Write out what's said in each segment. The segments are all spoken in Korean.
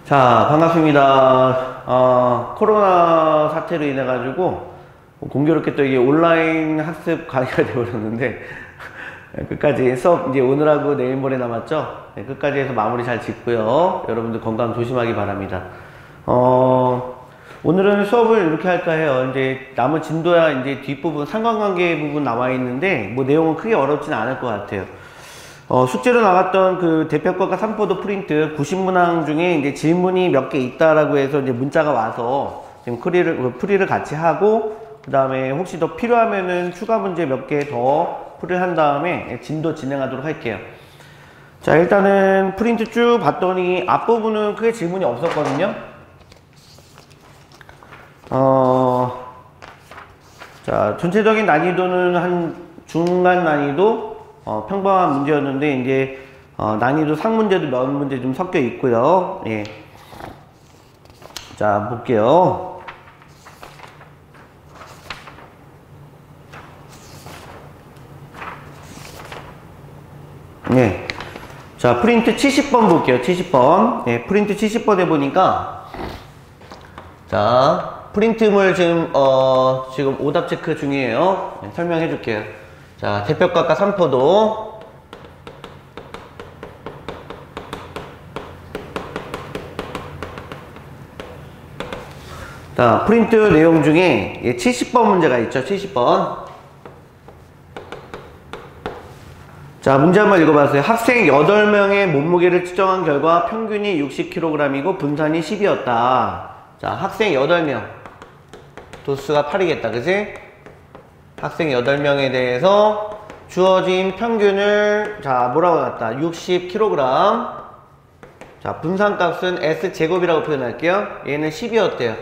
자, 반갑습니다. 코로나 사태로 인해 가지고 공교롭게 또 이게 온라인 학습 강의가 되어버렸는데 끝까지 수업 이제 오늘하고 내일 모레 남았죠. 네, 끝까지 해서 마무리 잘 짓고요. 여러분들 건강 조심하기 바랍니다. 오늘은 수업을 이렇게 할까 해요. 이제 남은 진도야 이제 뒷부분 상관관계 부분 나와 있는데 뭐 내용은 크게 어렵지는 않을 것 같아요. 숙제로 나갔던 그 대표과가 3포도 프린트 90문항 중에 이제 질문이 몇 개 있다라고 해서 이제 문자가 와서 지금 풀이를 같이 하고, 그 다음에 혹시 더 필요하면은 추가 문제 몇 개 더 풀이를 한 다음에 진도 진행하도록 할게요. 자, 일단은 프린트 쭉 봤더니 앞부분은 크게 질문이 없었거든요. 자, 전체적인 난이도는 한 중간 난이도, 평범한 문제였는데, 이제, 난이도 상문제도 몇 문제 좀 섞여 있고요. 예. 자, 볼게요. 네. 자, 프린트 70번 볼게요. 70번. 네, 프린트 70번 해보니까, 자, 프린트물 지금 오답 체크 중이에요. 네, 설명해 줄게요. 자, 대표과가 3포도. 자, 프린트 내용 중에 70번 문제가 있죠. 70번. 자, 문제 한번 읽어봤어요. 학생 8명의 몸무게를 측정한 결과 평균이 60kg이고 분산이 10이었다. 자, 학생 8명. 도수가 8이겠다. 그치? 학생 8명에 대해서 주어진 평균을, 자, 뭐라고 놨다? 60kg. 자, 분산값은 S제곱이라고 표현할게요. 얘는 10이었대요.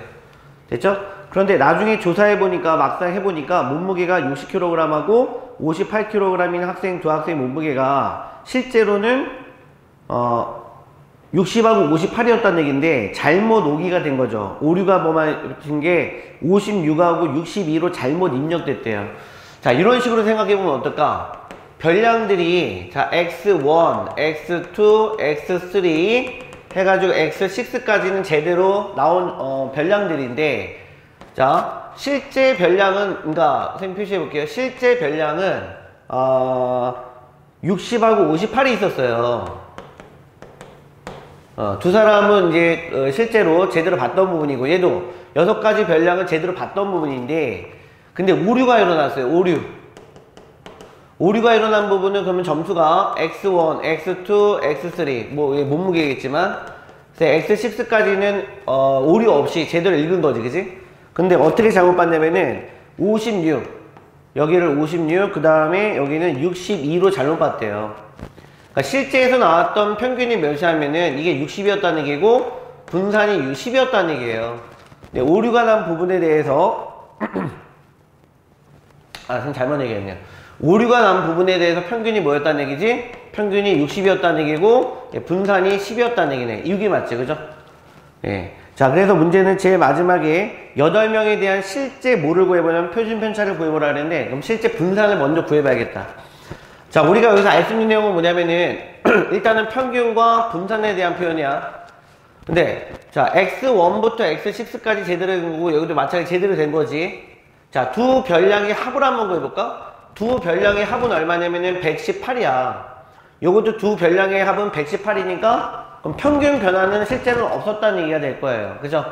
됐죠? 그런데 나중에 조사해보니까, 막상 해보니까 몸무게가 60kg하고 58kg인 학생 두 학생 몸무게가 실제로는 60하고 58이었다는 얘기인데 잘못 오기가 된 거죠. 오류가 뭐만 게 56하고 62로 잘못 입력됐대요. 자, 이런 식으로 생각해보면 어떨까? 별량들이, 자, x1, x2, x3 해가지고 x6까지는 제대로 나온 별량들인데, 자, 실제 별량은, 그러니까 선생님 표시해 볼게요. 실제 별량은 60하고 58이 있었어요. 두 사람은 이제 실제로 제대로 봤던 부분이고, 얘도 6가지 별량을 제대로 봤던 부분인데, 근데 오류가 일어났어요. 오류가 일어난 부분은 그러면 점수가 x1, x2, x3 뭐 몸무게겠지만 x6까지는 오류 없이 제대로 읽은 거지, 그치? 근데 어떻게 잘못 봤냐면은 56 여기를 56, 그 다음에 여기는 62로 잘못 봤대요. 그러니까 실제에서 나왔던 평균이 몇이냐면은 이게 60이었다는 얘기고 분산이 10이었다는 얘기예요. 네, 오류가 난 부분에 대해서 선생님 잘못 얘기했네요. 오류가 난 부분에 대해서 평균이 뭐였다는 얘기지? 평균이 60이었다는 얘기고 분산이 10이었다는 얘기네. 이게 맞지, 그죠? 예. 자, 그래서 문제는 제일 마지막에 8명에 대한 실제 뭐를 구해보냐면 표준 편차를 구해보라 그랬는데, 그럼 실제 분산을 먼저 구해봐야겠다. 자, 우리가 여기서 알 수 있는 내용은 뭐냐면은 일단은 평균과 분산에 대한 표현이야. 근데 자, x1부터 x6까지 제대로 된 거고 여기도 마찬가지 제대로 된 거지. 자, 두 별량의 합을 한번 구해볼까? 두 별량의 합은 얼마냐면은 118이야. 요것도 두 별량의 합은 118이니까 그럼 평균 변화는 실제로는 없었다는 얘기가 될 거예요. 그죠?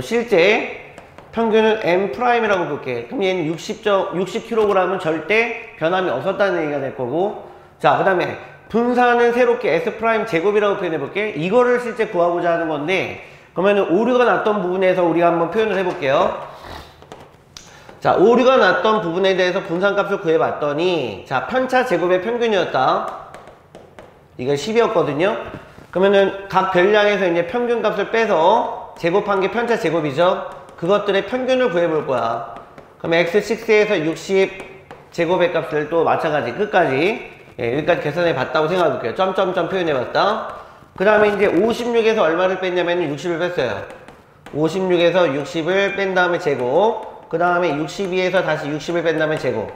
실제 평균은 M'이라고 볼게. 그럼 얘는 60kg은 절대 변함이 없었다는 얘기가 될 거고, 자, 그 다음에 분산은 새롭게 S'제곱이라고 표현해 볼게. 이거를 실제 구하고자 하는 건데, 그러면 오류가 났던 부분에서 우리가 한번 표현을 해 볼게요. 자, 오류가 났던 부분에 대해서 분산값을 구해 봤더니, 자, 편차 제곱의 평균이었다. 이거 10이었거든요. 그러면은 각 별량에서 이제 평균값을 빼서 제곱한 게 편차 제곱이죠. 그것들의 평균을 구해볼 거야. 그럼 x6에서 60 제곱의 값을 또 마찬가지 끝까지, 여기까지 계산해 봤다고 생각해 볼게요. 점점점 표현해 봤다. 그 다음에 이제 56에서 얼마를 뺐냐면 60을 뺐어요. 56에서 60을 뺀 다음에 제곱, 그 다음에 62에서 다시 60을 뺀 다음에 제곱.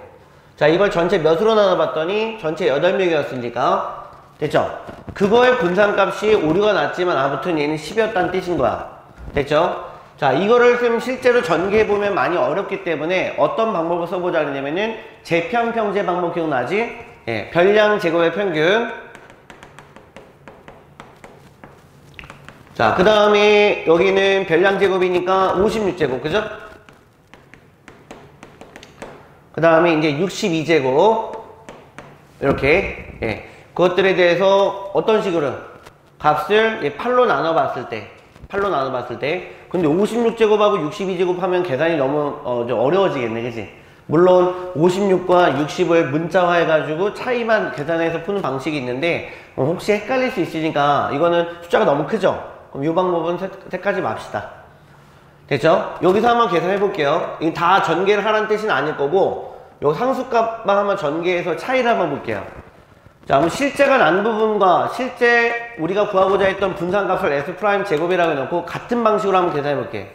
자, 이걸 전체 몇으로 나눠봤더니 전체 8명이었으니까 됐죠? 그거의 분산값이 오류가 났지만 아무튼 얘는 10이었다는 뜻인 거야. 됐죠? 자, 이거를 좀 실제로 전개해보면 많이 어렵기 때문에 어떤 방법을 써보자 그러냐면은 재편평제 방법 기억나지? 예, 별량 제곱의 평균. 자, 그 다음에 여기는 별량 제곱이니까 56제곱, 그죠? 그 다음에 이제 62제곱. 이렇게, 예. 그것들에 대해서 어떤 식으로 값을 8로 나눠봤을 때, 근데 56제곱하고 62제곱 하면 계산이 너무 좀 어려워지겠네, 그치? 물론 56과 60을 문자화 해가지고 차이만 계산해서 푸는 방식이 있는데 혹시 헷갈릴 수 있으니까 이거는 숫자가 너무 크죠? 그럼 이 방법은 택하지 맙시다. 됐죠? 여기서 한번 계산해 볼게요. 이게 다 전개를 하라는 뜻은 아닐 거고 요 상수값만 한번 전개해서 차이를 한번 볼게요. 자, 그럼 실제가 난 부분과 실제 우리가 구하고자 했던 분산값을 S' 제곱이라고 해놓고 같은 방식으로 한번 계산해 볼게요.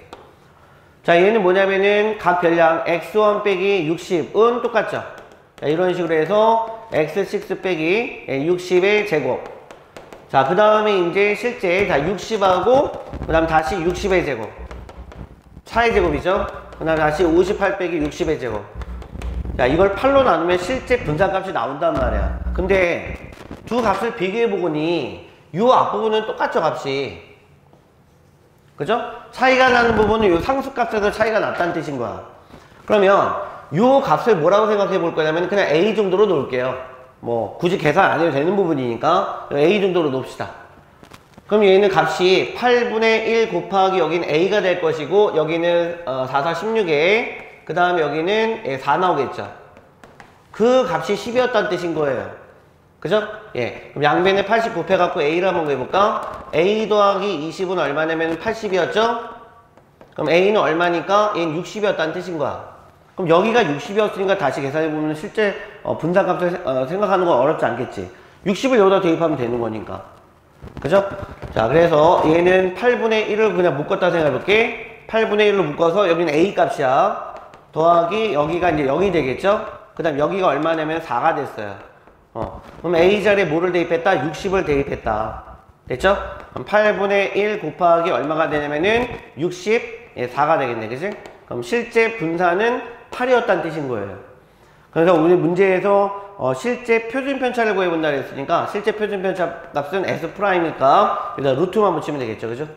자, 얘는 뭐냐면은 각 별량 x1 빼기 60은 똑같죠? 자, 이런 식으로 해서 x6 빼기 60의 제곱. 자, 그 다음에 이제 실제, 자, 60하고, 그 다음 다시 60의 제곱. 차의 제곱이죠? 그 다음에 다시 58 빼기 60의 제곱. 자, 이걸 8로 나누면 실제 분산값이 나온단 말이야. 근데 두 값을 비교해보니 이 앞부분은 똑같죠, 값이. 그죠? 차이가 나는 부분은 이 상수값에서 차이가 났다는 뜻인 거야. 그러면 이 값을 뭐라고 생각해 볼 거냐면 그냥 A 정도로 놓을게요. 뭐 굳이 계산 안 해도 되는 부분이니까 A 정도로 놓읍시다. 그럼 얘는 값이 8분의 1 곱하기 여기는 A가 될 것이고 여기는 4, 4, 16에 그 다음에 여기는 4 나오겠죠. 그 값이 10이었다는 뜻인 거예요. 그죠? 예. 그럼 양변에 80 곱해갖고 A를 한번 구해볼까? A 더하기 20은 얼마냐면 80이었죠? 그럼 A는 얼마니까? 얘는 60이었다는 뜻인 거야. 그럼 여기가 60이었으니까 다시 계산해보면 실제 분산값을 생각하는 건 어렵지 않겠지. 60을 여기다 대입하면 되는 거니까. 그죠? 자, 그래서 얘는 8분의 1을 그냥 묶었다 생각해볼게. 8분의 1로 묶어서 여기는 A 값이야. 더하기 여기가 이제 0이 되겠죠? 그 다음 여기가 얼마냐면 4가 됐어요. 그럼 A 자리에 뭐를 대입했다? 60을 대입했다. 됐죠? 그럼 8분의 1 곱하기 얼마가 되냐면은 60, 4가 되겠네. 그치? 그럼 실제 분산은 8이었다는 뜻인 거예요. 그래서 우리 문제에서 실제 표준 편차를 구해본다 그랬으니까 실제 표준 편차 값은 S'니까 여기다 루트만 붙이면 되겠죠. 그죠?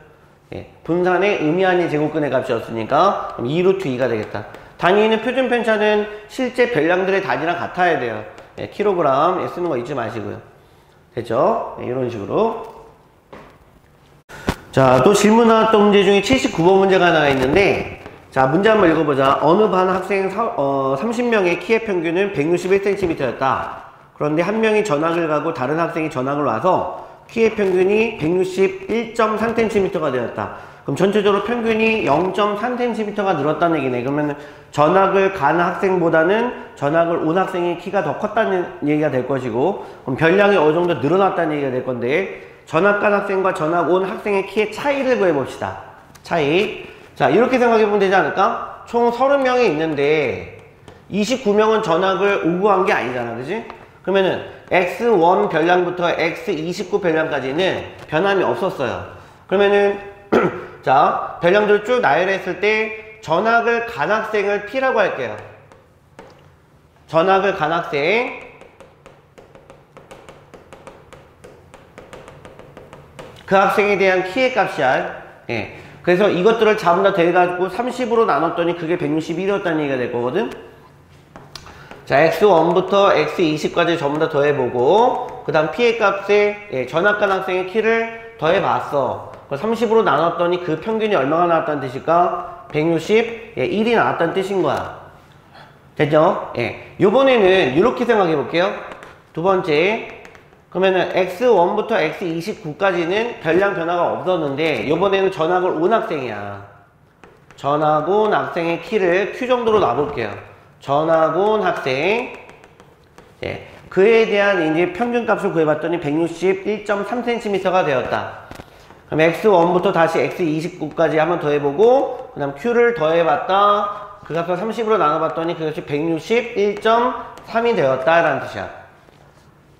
예. 분산의 의미아닌 제곱근의 값이었으니까 그럼 2루트 2가 되겠다. 단위는 표준 편차는 실제 별량들의 단위랑 같아야 돼요. 예, 킬로그램 쓰는 거 잊지 마시고요. 됐죠? 예, 이런 식으로. 자, 또 질문 나왔던 문제 중에 79번 문제가 나와 있는데 자, 문제 한번 읽어보자. 어느 반 학생 30명의 키의 평균은 161cm였다. 그런데 한 명이 전학을 가고 다른 학생이 전학을 와서 키의 평균이 161.3cm가 되었다. 그럼 전체적으로 평균이 0.3cm가 늘었다는 얘기네. 그러면 전학을 간 학생보다는 전학을 온 학생의 키가 더 컸다는 얘기가 될 것이고 그럼 별량이 어느 정도 늘어났다는 얘기가 될 건데 전학 간 학생과 전학 온 학생의 키의 차이를 구해봅시다. 차이. 자, 이렇게 생각해보면 되지 않을까? 총 30명이 있는데 29명은 전학을 오고 간 게 아니잖아. 그지? 그러면은 X1 별량부터 X29 별량까지는 변함이 없었어요. 그러면은 자, 별량들을 쭉 나열했을 때 전학을 간 학생을 P라고 할게요. 전학을 간 학생 그 학생에 대한 키의 값이야. 예. 그래서 이것들을 전부 다 더해가지고 30으로 나눴더니 그게 161이었다는 얘기가 될 거거든. 자, X1부터 X20까지 전부 다 더해보고 그 다음 P의 값에 전학간 학생의 키를 더해봤어. 30으로 나눴더니 그 평균이 얼마가 나왔다는 뜻일까? 161이 나왔다는 뜻인 거야. 됐죠? 예. 요번에는 이렇게 생각해 볼게요. 두 번째. 그러면은 X1부터 X29까지는 별량 변화가 없었는데 요번에는 전학을 온 학생이야. 전학 온 학생의 키를 Q 정도로 놔볼게요. 전학 온 학생. 예. 그에 대한 이제 평균값을 구해봤더니 161.3cm가 되었다. 그럼 X1부터 다시 X29까지 한번 더해보고 그 다음 Q를 더해봤다. 그 값을 30으로 나눠봤더니 그것이 161.3이 되었다라는 뜻이야.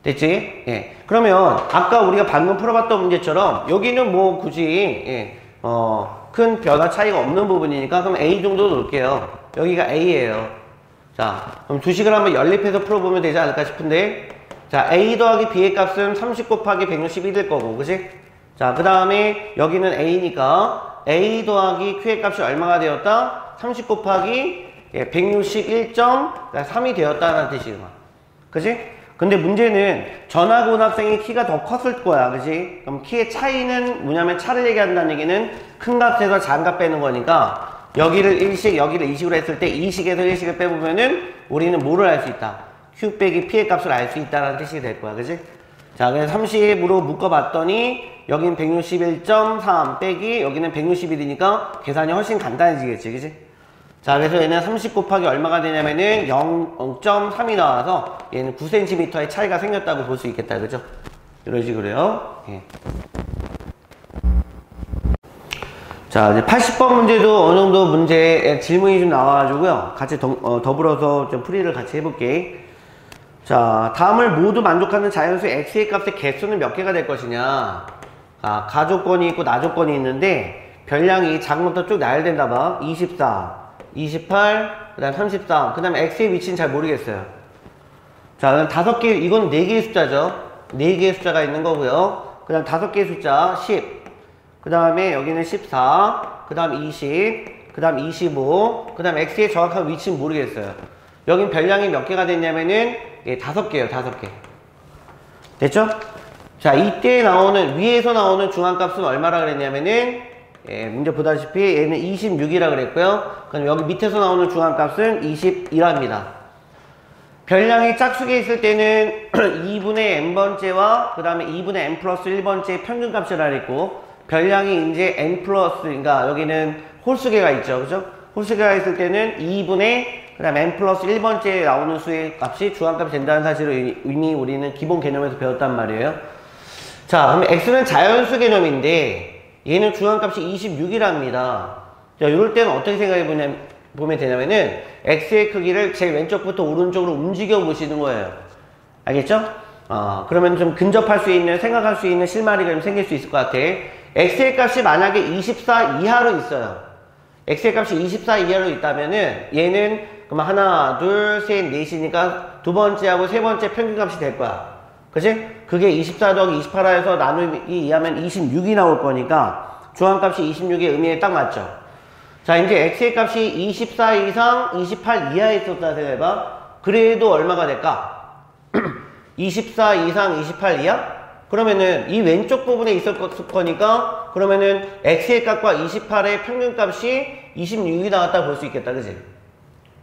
됐지? 예. 그러면 아까 우리가 방금 풀어봤던 문제처럼 여기는 뭐 굳이 큰 변화 차이가 없는 부분이니까 그럼 A 정도 놓을게요. 여기가 A예요. 자, 그럼 주식을 한번 연립해서 풀어보면 되지 않을까 싶은데, 자, A 더하기 B의 값은 30 곱하기 161일 거고, 그치? 자, 그 다음에 여기는 A니까 A 더하기 Q의 값이 얼마가 되었다? 30 곱하기 161.3이 되었다는 뜻이에요. 그치? 근데 문제는 전화고등학생이 키가 더 컸을 거야. 그치? 그럼 키의 차이는 뭐냐면 차를 얘기한다는 얘기는 큰 값에서 작은 값 빼는 거니까 여기를 1식, 여기를 2식으로 했을 때 2식에서 1식을 빼보면은 우리는 뭐를 알 수 있다? Q 빼기 P의 값을 알 수 있다는 뜻이 될 거야. 그치? 자, 그래서 30으로 묶어봤더니 여긴 161.3 빼기 여기는 161이니까 계산이 훨씬 간단해지겠지. 그치? 자, 그래서 얘는 30 곱하기 얼마가 되냐면은 0.3이 나와서 얘는 9cm의 차이가 생겼다고 볼 수 있겠다. 그죠? 이런 식으로요. 예. 자, 이제 80번 문제도 어느 정도 문제에 질문이 좀 나와가지고요. 같이 더불어서 좀 풀이를 같이 해볼게. 자, 다음을 모두 만족하는 자연수 x의 값의 개수는 몇 개가 될 것이냐. 아, 가조건이 있고 나조건이 있는데 별량이 작은 것부터 쭉 나열된다 봐. 24, 28, 그 다음 33, 그 다음에 x의 위치는 잘 모르겠어요. 자, 그럼 5개, 이건 4개의 숫자죠. 4개의 숫자가 있는 거고요. 그 다음 5개의 숫자 10, 그 다음에 여기는 14, 그 다음 20, 그 다음 25, 그 다음 x의 정확한 위치는 모르겠어요. 여긴 별량이 몇 개가 됐냐면은 5개예요. 5개. 됐죠? 자, 이때 나오는 위에서 나오는 중앙값은 얼마라 그랬냐면은 문제 보다시피 얘는 26이라 그랬고요. 그럼 여기 밑에서 나오는 중앙값은 21합니다. 별량이 짝수에 있을 때는 2분의 n번째와 그 다음에 2분의 n 플러스 1번째의 평균값이라 그랬고, 별량이 이제 n 플러스, 그러니까 여기는 홀수계가 있죠. 그죠? 홀수계가 있을 때는 2분의 그 다음 n 플러스 1번째에 나오는 수의 값이 중앙값이 된다는 사실을 이미 우리는 기본 개념에서 배웠단 말이에요. 자, 그럼 x는 자연수 개념인데 얘는 중앙값이 26이랍니다. 자, 이럴 때는 어떻게 생각해 보면 되냐면은 x의 크기를 제일 왼쪽부터 오른쪽으로 움직여 보시는 거예요. 알겠죠? 그러면 좀 근접할 수 있는, 생각할 수 있는 실마리가 좀 생길 수 있을 것 같아. x의 값이 만약에 24 이하로 있어요. x의 값이 24 이하로 있다면은 얘는 그럼 하나, 둘, 셋, 넷이니까 두 번째하고 세 번째 평균값이 될 거야. 그치? 그게 24 더하기 28하에서 나누기 2하면 26이 나올 거니까 중앙값이 26의 의미에 딱 맞죠? 자, 이제 x의 값이 24 이상 28 이하에 있었다 생각해봐. 그래도 얼마가 될까? 24 이상 28 이하? 그러면은 이 왼쪽 부분에 있었을 거니까 그러면은 x의 값과 28의 평균값이 26이 나왔다고 볼 수 있겠다. 그치?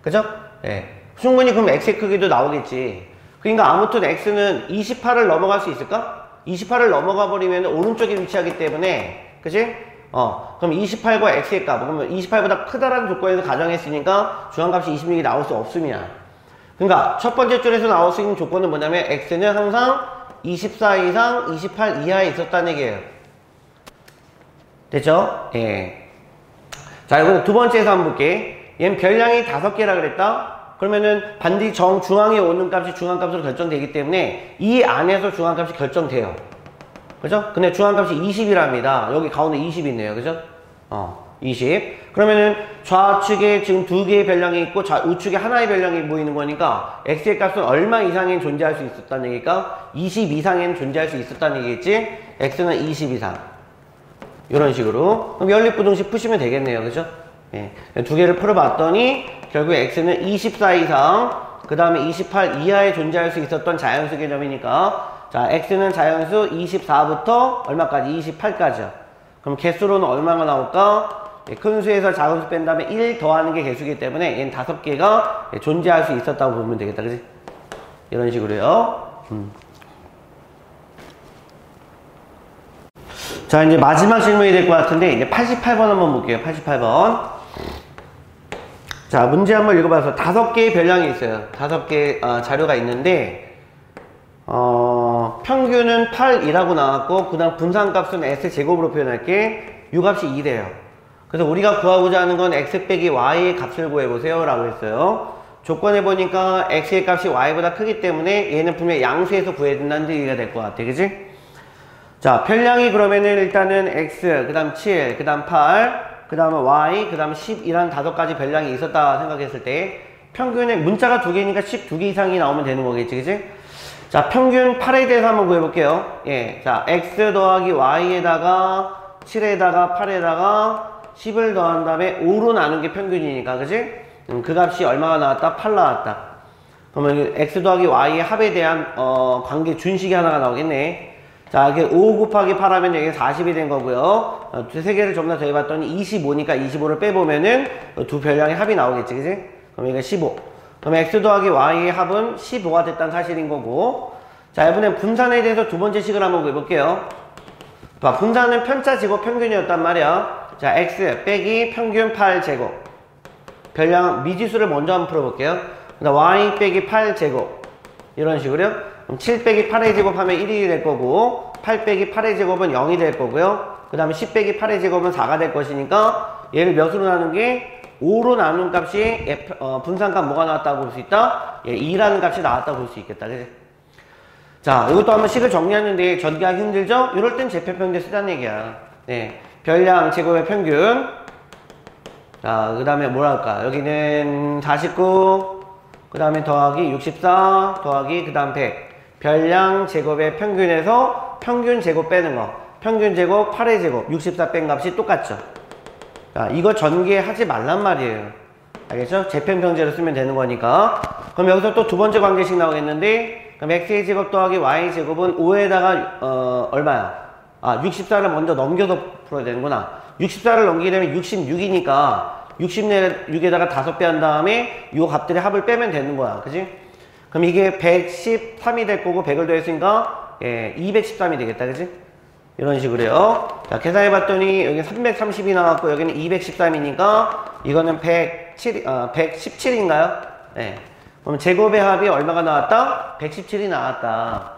그죠? 예. 충분히 그럼 x의 크기도 나오겠지. 그러니까 아무튼 x는 28을 넘어갈 수 있을까? 28을 넘어가 버리면 오른쪽에 위치하기 때문에, 그치? 그럼 28과 x의 값, 그러면 28보다 크다라는 조건에서 가정했으니까 중앙값이 26이 나올 수 없으면. 그러니까 첫 번째 줄에서 나올 수 있는 조건은 뭐냐면 x는 항상 24 이상 28 이하에 있었다는 얘기예요. 됐죠? 예. 자, 이거 두 번째에서 한번 볼게. 얘는 별량이 5개라 그랬다? 그러면은 반드시 정중앙에 오는 값이 중앙값으로 결정되기 때문에 이 안에서 중앙값이 결정돼요. 그죠? 근데 중앙값이 20이랍니다. 여기 가운데 20이 있네요. 그죠? 20. 그러면은 좌측에 지금 2개의 별량이 있고 우측에 하나의 별량이 보이는 거니까 x의 값은 얼마 이상엔 존재할 수 있었다는 얘기니까 20 이상엔 존재할 수 있었다는 얘기겠지? x는 20 이상. 이런 식으로. 그럼 연립부등식 푸시면 되겠네요. 그죠? 예. 두 개를 풀어봤더니 결국에 x는 24 이상 그 다음에 28 이하에 존재할 수 있었던 자연수 개념이니까, 자, x는 자연수 24부터 얼마까지? 28까지요. 그럼 개수로는 얼마가 나올까? 예, 큰 수에서 작은 수 뺀 다음에 1 더하는 게 개수이기 때문에 얘는 5개가 존재할 수 있었다고 보면 되겠다. 그치? 이런 식으로요. 자, 이제 마지막 질문이 될 것 같은데 이제 88번 한번 볼게요. 88번. 자, 문제 한번 읽어봐서 5개의 별량이 있어요. 5개 자료가 있는데 평균은 8이라고 나왔고 그 다음 분산값은 x제곱으로 표현할게. 유값이 2래요. 그래서 우리가 구하고자 하는 건 x 빼기 y의 값을 구해보세요 라고 했어요. 조건에 보니까 x의 값이 y보다 크기 때문에 얘는 분명히 양수에서 구해야 된다는 얘기가 될 것 같아. 그지? 자, 별량이 그러면은 일단은 x, 그 다음 7, 그 다음 8, 그 다음에 y, 그 다음 10이라는 5가지 별량이 있었다 생각했을 때 평균의 문자가 2개니까 12개 이상이 나오면 되는 거겠지. 그지? 자, 평균 8에 대해서 한번 구해볼게요. 예. 자, x 더하기 y에다가 7에다가 8에다가 10을 더한 다음에 5로 나눈 게 평균이니까. 그지? 그 값이 얼마가 나왔다? 8 나왔다. 그러면 x 더하기 y의 합에 대한 관계 준식이 하나가 나오겠네. 자, 이게 5 곱하기 8 하면 여기 40이 된 거고요. 세 개를 전부 다 더해봤더니 25니까 25를 빼보면은 두 별량의 합이 나오겠지. 그지? 그럼 이게 15. 그럼 x 더하기 y의 합은 15가 됐다는 사실인 거고. 자, 이번엔 분산에 대해서 두 번째 식을 한번 해볼게요. 자, 분산은 편차 제곱 평균이었단 말이야. 자, x 빼기 평균 8제곱. 별량 미지수를 먼저 한번 풀어볼게요. 그다음 y 빼기 8제곱. 이런 식으로요. 그럼 7 빼기 8의 제곱하면 1이 될 거고, 8 빼기 8의 제곱은 0이 될 거고요. 그 다음에 10 빼기 8의 제곱은 4가 될 것이니까 얘를 몇으로 나눈 게 5로 나눈 값이 분산값 뭐가 나왔다고 볼 수 있다? 2라는 값이 나왔다고 볼 수 있겠다. 그치? 자, 이것도 한번 식을 정리하는데 전개하기 힘들죠? 이럴 땐 제편평균 쓰자는 얘기야. 네. 별량 제곱의 평균. 자, 그 다음에 뭐랄까. 여기는 49, 그 다음에 더하기 64, 더하기 그 다음 100. 별량 제곱의 평균에서 평균 제곱 빼는 거. 평균 제곱 8의 제곱 64 뺀 값이 똑같죠. 자, 이거 전개하지 말란 말이에요. 알겠죠? 재편평제로 쓰면 되는 거니까. 그럼 여기서 또 두 번째 관계식 나오겠는데, 그럼 x의 제곱 더하기 y의 제곱은 5에다가 얼마야? 아, 64를 먼저 넘겨서 풀어야 되는구나. 64를 넘기게 되면 66이니까 66에다가 5배 한 다음에 이 값들의 합을 빼면 되는 거야. 그지? 그럼 이게 113이 될 거고 100을 더했으니까 213이 되겠다. 그지? 이런 식으로요. 자, 계산해 봤더니 여기 330이 나왔고 여기는 213이니까 이거는 117인가요? 네. 그럼 제곱의 합이 얼마가 나왔다? 117이 나왔다.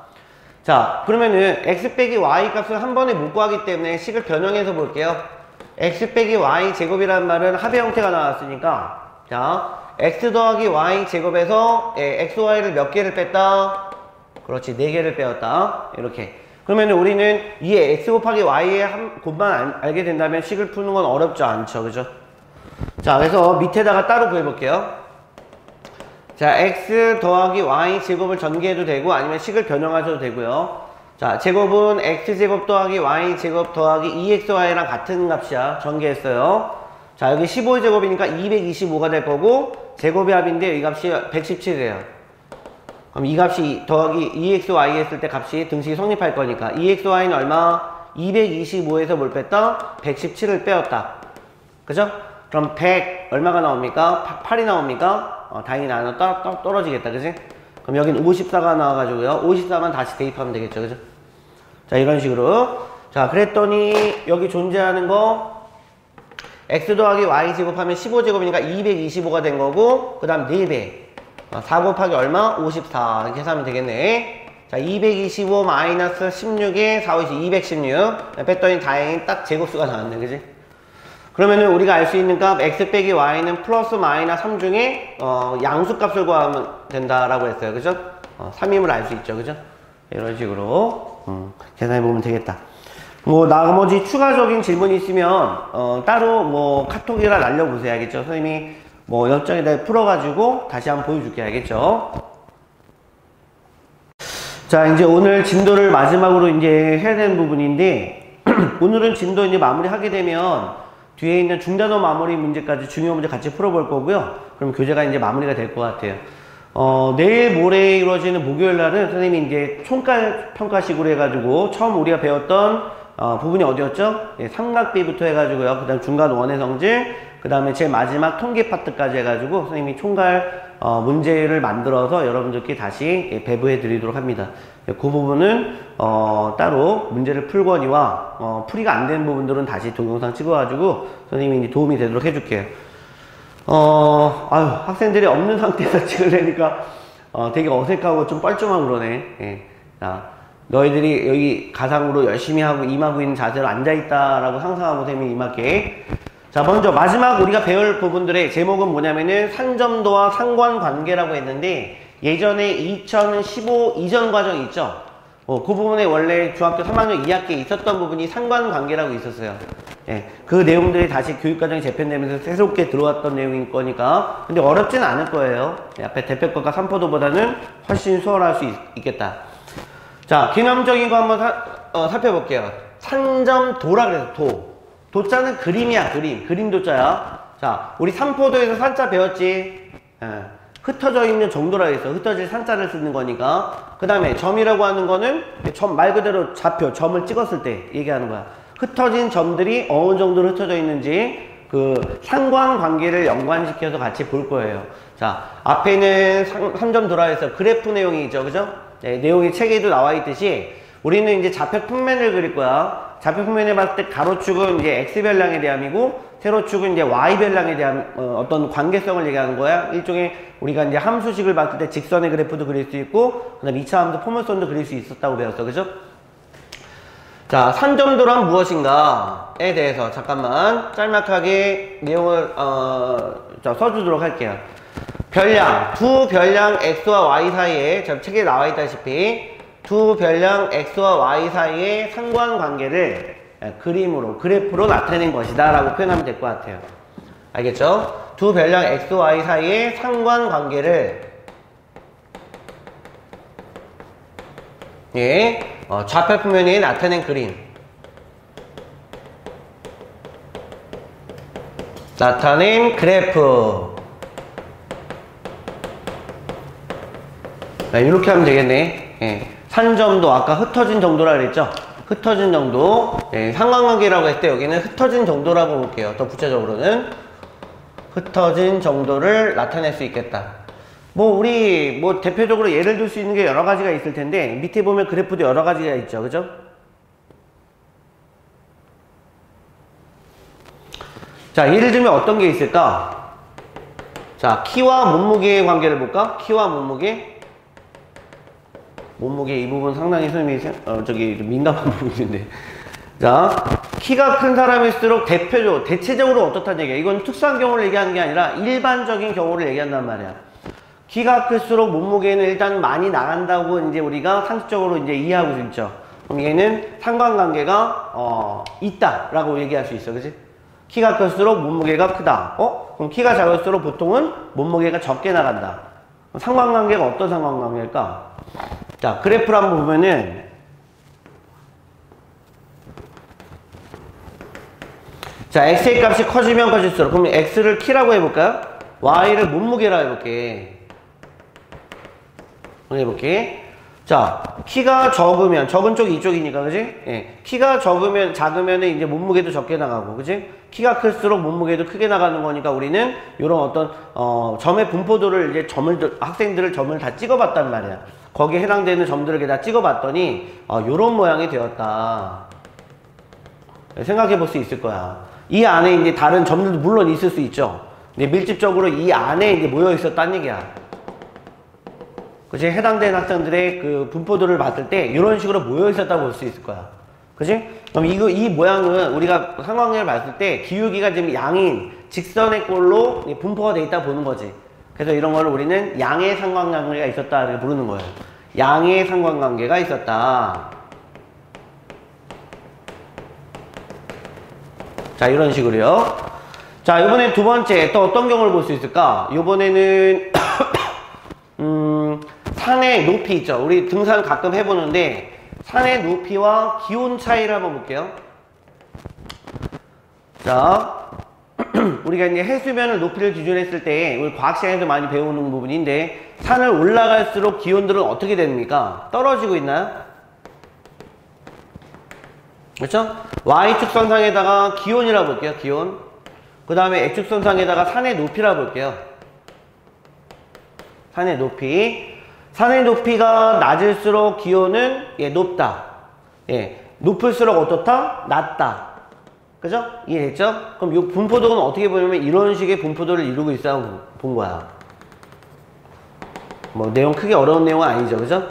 자, 그러면은 x 빼기 y 값을 한 번에 못 구하기 때문에 식을 변형해서 볼게요. x 빼기 y 제곱이라는 말은 합의 형태가 나왔으니까, 자, x 더하기 y 제곱에서 x, y를 몇 개를 뺐다? 그렇지, 4개를 빼었다. 이렇게. 그러면 우리는 이 x 곱하기 y의 한 곱만 알게 된다면 식을 푸는 건 어렵지 않죠. 그죠? 자, 그래서 밑에다가 따로 구해볼게요. 자, x 더하기 y 제곱을 전개해도 되고 아니면 식을 변형하셔도 되고요. 자, 제곱은 x제곱 더하기 y제곱 더하기 2xy랑 같은 값이야. 전개했어요. 자, 여기 15제곱이니까 225가 될 거고 제곱의 합인데 이 값이 117이에요. 그럼 이 값이 더하기 2xy 했을 때 값이 등식이 성립할 거니까 2xy는 얼마? 225에서 뭘 뺐다? 117을 빼었다. 그죠? 그럼 100 얼마가 나옵니까? 8이 나옵니까? 당연히 나눠 떨어지겠다. 그지? 그럼 여긴 54가 나와가지고요. 54만 다시 대입하면 되겠죠. 그죠? 자, 이런 식으로. 자, 그랬더니 여기 존재하는 거 x 더하기 y 제곱하면 15제곱이니까 225가 된 거고 그 다음 4배 4 곱하기 얼마? 54 이렇게 해서 하면 되겠네. 자, 225 마이너스 16에 4, 50, 216 뺐더니 다행히 딱 제곱수가 나왔네. 그지? 그러면은 우리가 알 수 있는 값 x 빼기 y는 플러스 마이너스 3 중에 양수값을 구하면 된다라고 했어요. 그죠? 3임을 알 수 있죠. 그죠? 이런 식으로 계산해 보면 되겠다. 뭐 나머지 추가적인 질문이 있으면 따로 뭐 카톡이라 날려보세요. 알겠죠? 선생님이 뭐 옆장에다 풀어가지고 다시 한번 보여줄게. 알겠죠? 자, 이제 오늘 진도를 마지막으로 이제 해야 되는 부분인데 오늘은 진도 이제 마무리하게 되면 뒤에 있는 중단어 마무리 문제까지 중요 문제 같이 풀어볼 거고요. 그럼 교재가 이제 마무리가 될 것 같아요. 내일 모레 이루어지는 목요일 날은 선생님이 이제 총괄 평가식으로 해가지고 처음 우리가 배웠던 부분이 어디였죠? 삼각비부터 해가지고요. 그 다음 중간 원의 성질, 그 다음에 제일 마지막 통계 파트까지 해가지고 선생님이 총괄 문제를 만들어서 여러분들께 다시 배부해 드리도록 합니다. 그 부분은 따로 문제를 풀거니와 풀이가 안 되는 부분들은 다시 동영상 찍어가지고 선생님이 이제 도움이 되도록 해줄게요. 학생들이 없는 상태에서 찍으려니까 되게 어색하고 좀 뻘쭘하고 그러네. 예. 자, 너희들이 여기 가상으로 열심히 하고 임하고 있는 자세로 앉아있다라고 상상하고 선생님이 임할게. 자, 먼저 마지막 우리가 배울 부분들의 제목은 뭐냐면은 산점도와 상관관계라고 했는데, 예전에 2015 이전 과정이 있죠. 그 부분에 원래 중학교 3학년 2학기에 있었던 부분이 상관관계라고 있었어요. 예, 그 내용들이 다시 교육과정이 재편되면서 새롭게 들어왔던 내용일 거니까. 근데 어렵지는 않을 거예요. 앞에 대표과가 3포도보다는 훨씬 수월할 수 있겠다. 자, 개념적인 거 한번 살펴볼게요. 산점도라 그래서 도자는 그림이야, 그림 도자야. 자, 우리 삼포도에서 산자 배웠지? 예, 흩어져 있는 정도라 해서 흩어질 산자를 쓰는 거니까. 그 다음에 점이라고 하는 거는 점 말 그대로 좌표, 점을 찍었을 때 얘기하는 거야. 흩어진 점들이 어느 정도로 흩어져 있는지 그 상관관계를 연관시켜서 같이 볼 거예요. 자, 앞에는 3점 도라에서 그래프 내용이 있죠, 그죠? 네, 내용이 책에도 나와 있듯이 우리는 이제 좌표 평면을 그릴 거야. 좌표 평면에 봤을 때 가로축은 이제 x별량의 대함이고 세로축은 이제 y별량에 대한 어떤 관계성을 얘기하는 거야. 일종의 우리가 이제 함수식을 봤을 때 직선의 그래프도 그릴 수 있고, 그 다음 2차 함수 포물선도 그릴 수 있었다고 배웠어, 그죠? 자, 산점도란 무엇인가에 대해서 잠깐만 짤막하게 내용을 써주도록 할게요. 별량, 두 별량 x와 y 사이에, 저 책에 나와 있다시피 두 별량 x와 y 사이의 상관관계를 그림으로, 그래프로 나타낸 것이다 라고 표현하면 될 것 같아요. 알겠죠? 두 별량 x, y 사이의 상관관계를 좌표 평면에 나타낸 그림, 나타낸 그래프. 이렇게 하면 되겠네. 산점도 아까 흩어진 정도라 그랬죠? 흩어진 정도. 상관관계라고 했을 때 여기는 흩어진 정도라고 볼게요. 더 구체적으로는 흩어진 정도를 나타낼 수 있겠다. 우리 대표적으로 예를 들 수 있는 게 여러 가지가 있을 텐데, 밑에 보면 그래프도 여러 가지가 있죠, 그죠? 자, 예를 들면 어떤 게 있을까? 자, 키와 몸무게의 관계를 볼까? 키와 몸무게. 몸무게 이 부분 상당히 선생님이 민감한 부분인데. 자, 키가 큰 사람일수록 대체적으로 어떻다는 얘기야. 이건 특수한 경우를 얘기하는 게 아니라 일반적인 경우를 얘기한단 말이야. 키가 클수록 몸무게는 일단 많이 나간다고 이제 우리가 상식적으로 이제 이해하고 있죠. 그럼 얘는 상관관계가 있다라고 얘기할 수 있어, 그치? 키가 클수록 몸무게가 크다. 그럼 키가 작을수록 보통은 몸무게가 적게 나간다. 상관관계가 어떤 상관관계일까? 자, 그래프를 한번 보면은, 자, x의 값이 커지면 커질수록, 그럼 x를 키라고 해볼까요? y를 몸무게라고 해볼게. 자, 키가 적으면, 적은 쪽이 이쪽이니까, 그지? 키가 작으면 이제 몸무게도 적게 나가고, 그지? 키가 클수록 몸무게도 크게 나가는 거니까 우리는 이런 어떤, 점의 분포도를 이제 학생들을 점을 다 찍어봤단 말이야. 거기에 해당되는 점들을 다 찍어봤더니, 요런 모양이 되었다. 생각해 볼 수 있을 거야. 이 안에 이제 다른 점들도 물론 있을 수 있죠. 근데 밀집적으로 이 안에 이제 모여 있었다는 얘기야. 그치? 해당되는 학생들의 그 분포도를 봤을 때 이런 식으로 모여 있었다고 볼 수 있을 거야. 그치? 그럼 이 모양은 우리가 상황을 봤을 때 기울기가 지금 양인 직선의 꼴로 분포가 돼 있다 보는 거지. 그래서 이런 거를 우리는 양의 상관관계가 있었다 이렇게 부르는 거예요. 양의 상관관계가 있었다. 자, 이런 식으로요. 자, 이번에 두 번째 또 어떤 경우를 볼 수 있을까? 이번에는 산의 높이 있죠. 우리 등산 가끔 해보는데 산의 높이와 기온 차이를 한번 볼게요. 자, 우리가 이제 해수면을 높이를 기준했을 때 우리 과학 시간에도 많이 배우는 부분인데, 산을 올라갈수록 기온들은 어떻게 됩니까? 떨어지고 있나요? 그렇죠? Y축선상에다가 기온이라고 볼게요. 기온. 그 다음에 X축선상에다가 산의 높이라고 볼게요. 산의 높이. 산의 높이가 낮을수록 기온은 높다. 높을수록 어떻다? 낮다. 그죠? 이해했죠? 그럼 이 분포도는 어떻게 보냐면 이런 식의 분포도를 이루고 있다고 본 거야. 내용 크게 어려운 내용은 아니죠. 그죠?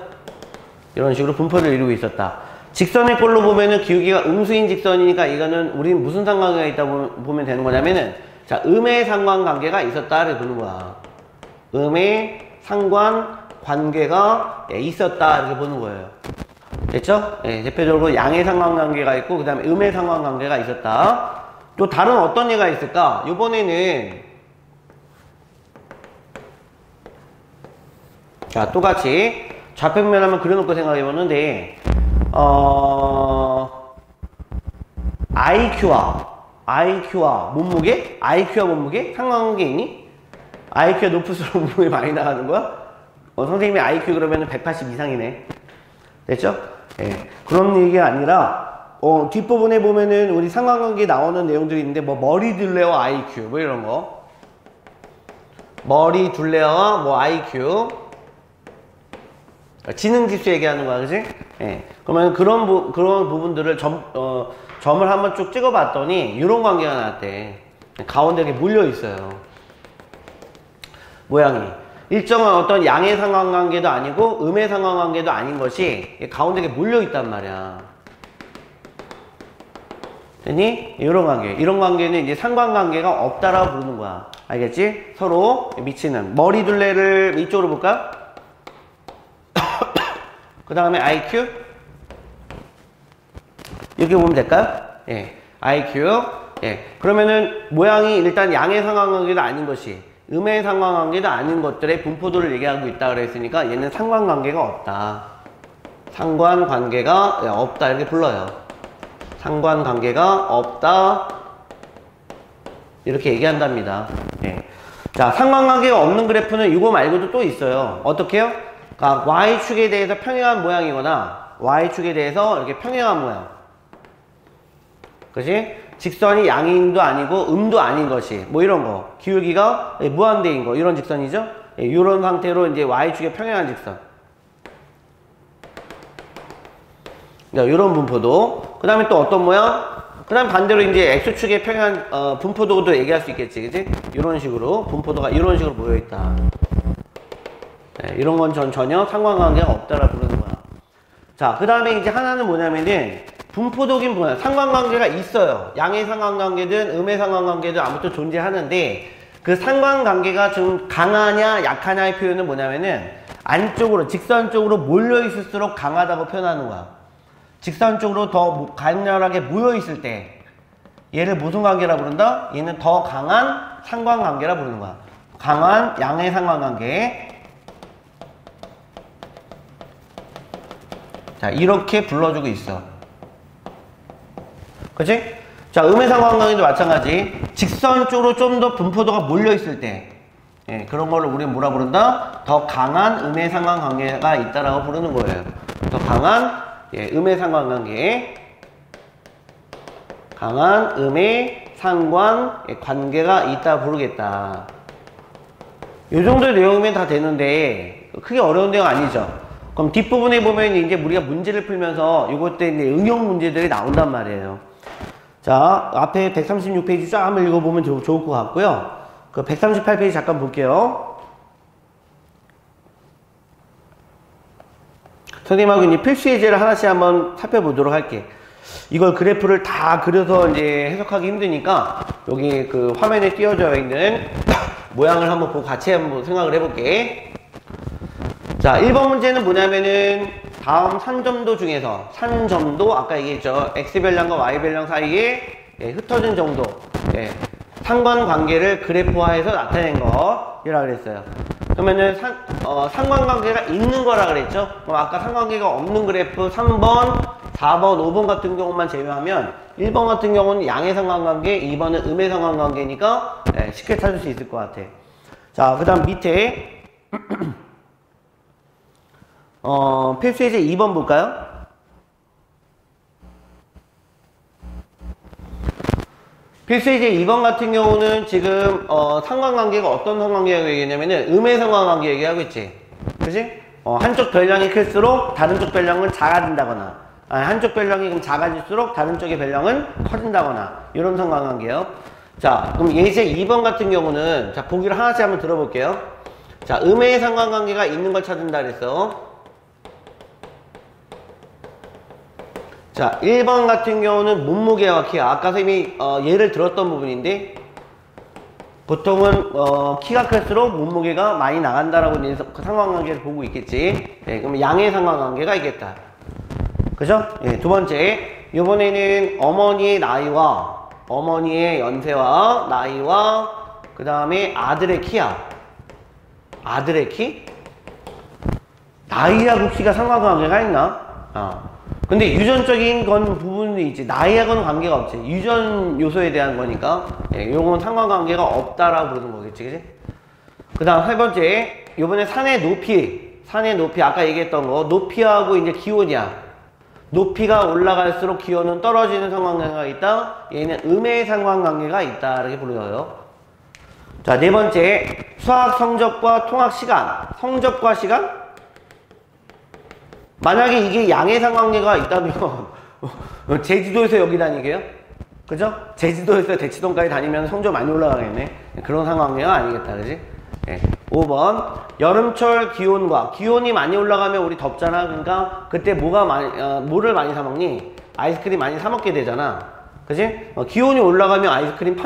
이런 식으로 분포를 이루고 있었다. 직선의 꼴로 보면은 기울기가 음수인 직선이니까 이거는 우린 무슨 상관관계가 있다 보면 되는 거냐면은 자, 음의 상관관계가 있었다를 보는 거야. 음의 상관관계가 있었다 이렇게 보는 거예요. 됐죠? 예, 대표적으로 양의 상관관계가 있고 그 다음에 음의 상관관계가 있었다. 또 다른 어떤 예가 있을까? 이번에는 자, 똑같이 좌평면 한번 그려놓고 생각해 보는데 IQ와 몸무게? IQ와 몸무게? 상관관계 있니? IQ가 높을수록 몸무게 많이 나가는 거야? 선생님이 IQ 그러면 180 이상이네. 됐죠? 예. 그런 얘기가 아니라, 뒷부분에 보면은 우리 상관관계 나오는 내용들이 있는데, 뭐, 머리 둘레와 IQ, 뭐 이런 거. 머리 둘레와 뭐 IQ. 지능지수 얘기하는 거야, 그지? 예. 그러면 그런 부분들을 점을 한번 쭉 찍어봤더니, 이런 관계가 나왔대. 가운데 이렇게 몰려 있어요. 모양이. 일정한 어떤 양의 상관관계도 아니고 음의 상관관계도 아닌 것이 가운데 몰려 있단 말이야. 됐니? 이런 관계. 이런 관계는 이제 상관관계가 없다라고 부르는 거야. 알겠지? 서로 미치는. 머리 둘레를 이쪽으로 볼까? 그 다음에 IQ. 이렇게 보면 될까요? 예. IQ. 예. 그러면은 모양이 일단 양의 상관관계도 아닌 것이 음의 상관관계도 아닌 것들의 분포도를 얘기하고 있다 그랬으니까 얘는 상관관계가 없다. 상관관계가 없다 이렇게 불러요. 상관관계가 없다 이렇게 얘기한답니다. 네. 자, 상관관계가 없는 그래프는 이거 말고도 또 있어요. 어떻게요? 그러니까 Y축에 대해서 평행한 모양이거나 Y축에 대해서 이렇게 평행한 모양. 그치? 직선이 양인도 아니고 음도 아닌 것이 뭐 이런 거 기울기가 무한대인 거 이런 직선이죠. 이런 상태로 이제 Y축에 평행한 직선 이런 분포도. 그 다음에 또 어떤 모양? 그 다음 반대로 이제 X축에 평행한 분포도도 얘기할 수 있겠지, 그치? 이런 식으로 분포도가 이런 식으로 모여있다. 네, 이런 건 전혀 상관관계가 없다라고 부르는 거야. 자, 그 다음에 이제 하나는 뭐냐면은 분포도긴 뭐야? 상관관계가 있어요. 양의 상관관계든 음의 상관관계든 아무튼 존재하는데 그 상관관계가 좀 강하냐 약하냐의 표현은 뭐냐면은 안쪽으로 직선 쪽으로 몰려 있을수록 강하다고 표현하는 거야. 직선 쪽으로 더 강렬하게 모여 있을 때 얘를 무슨 관계라 부른다? 얘는 더 강한 상관관계라 부르는 거야. 강한 양의 상관관계. 자, 이렇게 불러주고 있어. 그치? 자, 음의 상관관계도 마찬가지. 직선 쪽으로 좀 더 분포도가 몰려있을 때, 예, 그런 거를 우리는 뭐라 부른다? 더 강한 음의 상관관계가 있다라고 부르는 거예요. 더 강한, 음의 상관관계. 강한 음의 상관관계가 있다 부르겠다. 요 정도의 내용이면 다 되는데, 크게 어려운 내용 아니죠? 그럼 뒷부분에 보면 이제 우리가 문제를 풀면서 이것 때 이제 응용 문제들이 나온단 말이에요. 자, 앞에 136페이지 쫙 한번 읽어보면 좋을 것 같고요. 그 138페이지 잠깐 볼게요. 선생님하고 이제 필수 예제를 하나씩 한번 살펴보도록 할게. 이걸 그래프를 다 그려서 이제 해석하기 힘드니까 여기 그 화면에 띄워져 있는 모양을 한번 보고 같이 한번 생각을 해볼게. 자, 1번 문제는 뭐냐면은 다음 산점도 중에서 산점도 아까 얘기했죠. X별량과 Y별량 사이에 흩어진 정도 상관관계를 그래프화해서 나타낸 거이라 그랬어요. 그러면은 상관관계가 있는 거라 그랬죠. 그럼 아까 상관관계가 없는 그래프 3번, 4번, 5번 같은 경우만 제외하면 1번 같은 경우는 양의 상관관계, 2번은 음의 상관관계니까 쉽게 찾을 수 있을 것 같아. 자, 그 다음 밑에 필수 예제 2번 볼까요? 필수 예제 2번 같은 경우는 지금 상관관계가 어떤 상관관계라고 얘기했냐면은 음의 상관관계 얘기하고 있지. 그치? 한쪽 별량이 클수록 다른 쪽 별량은 작아진다거나 한쪽 별량이 그럼 작아질수록 다른 쪽의 별량은 커진다거나 이런 상관관계예요. 자, 그럼 예제 2번 같은 경우는 자, 보기를 하나씩 한번 들어볼게요. 자, 음의 상관관계가 있는 걸 찾는다 그랬어. 자, 1번 같은 경우는 몸무게와 키가 아까 선생님이 예를 들었던 부분인데 보통은 키가 클수록 몸무게가 많이 나간다라고 이제 그 상관관계를 보고 있겠지. 예, 그럼 양의 상관관계가 있겠다. 그죠? 예, 두 번째, 이번에는 어머니의 나이와 어머니의 연세와 나이와 그 다음에 아들의 키야. 아들의 키? 나이하고 키가 상관관계가 있나? 근데 유전적인 건 부분이 있지. 나이하고는 관계가 없지. 유전 요소에 대한 거니까. 예, 요건 상관관계가 없다라고 부르는 거겠지. 그지? 그 다음 세 번째, 요번에 산의 높이. 산의 높이, 아까 얘기했던 거. 높이하고 이제 기온이야. 높이가 올라갈수록 기온은 떨어지는 상관관계가 있다. 얘는 음의 상관관계가 있다. 이렇게 불러요. 자, 네 번째, 수학 성적과 통학 시간. 성적과 시간? 만약에 이게 양의 상관관계가 있다면 제주도에서 여기 다니게요? 그죠? 제주도에서 대치동까지 다니면 성적 많이 올라가겠네. 그런 상관관계가 아니겠다. 그지? 네. 5번 여름철 기온과 기온이 많이 올라가면 우리 덥잖아. 그러니까 그때 뭐를 많이 사 먹니? 아이스크림 많이 사 먹게 되잖아. 그지? 기온이 올라가면 아이스크림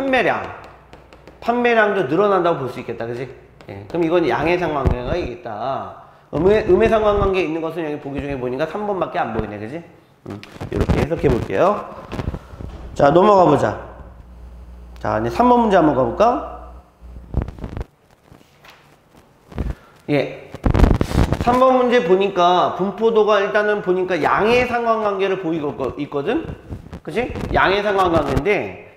판매량도 늘어난다고 볼 수 있겠다. 그지? 네. 그럼 이건 양의 상관관계가 있겠다. 음의 상관관계에 있는 것은 여기 보기 중에 보니까 3번밖에 안 보이네. 그지? 이렇게 해석해 볼게요. 자, 넘어가 보자. 자, 이제 3번 문제 한번 가볼까? 예. 3번 문제 보니까 분포도가 일단은 보니까 양의 상관관계를 보이고 있거든? 그치? 양의 상관관계인데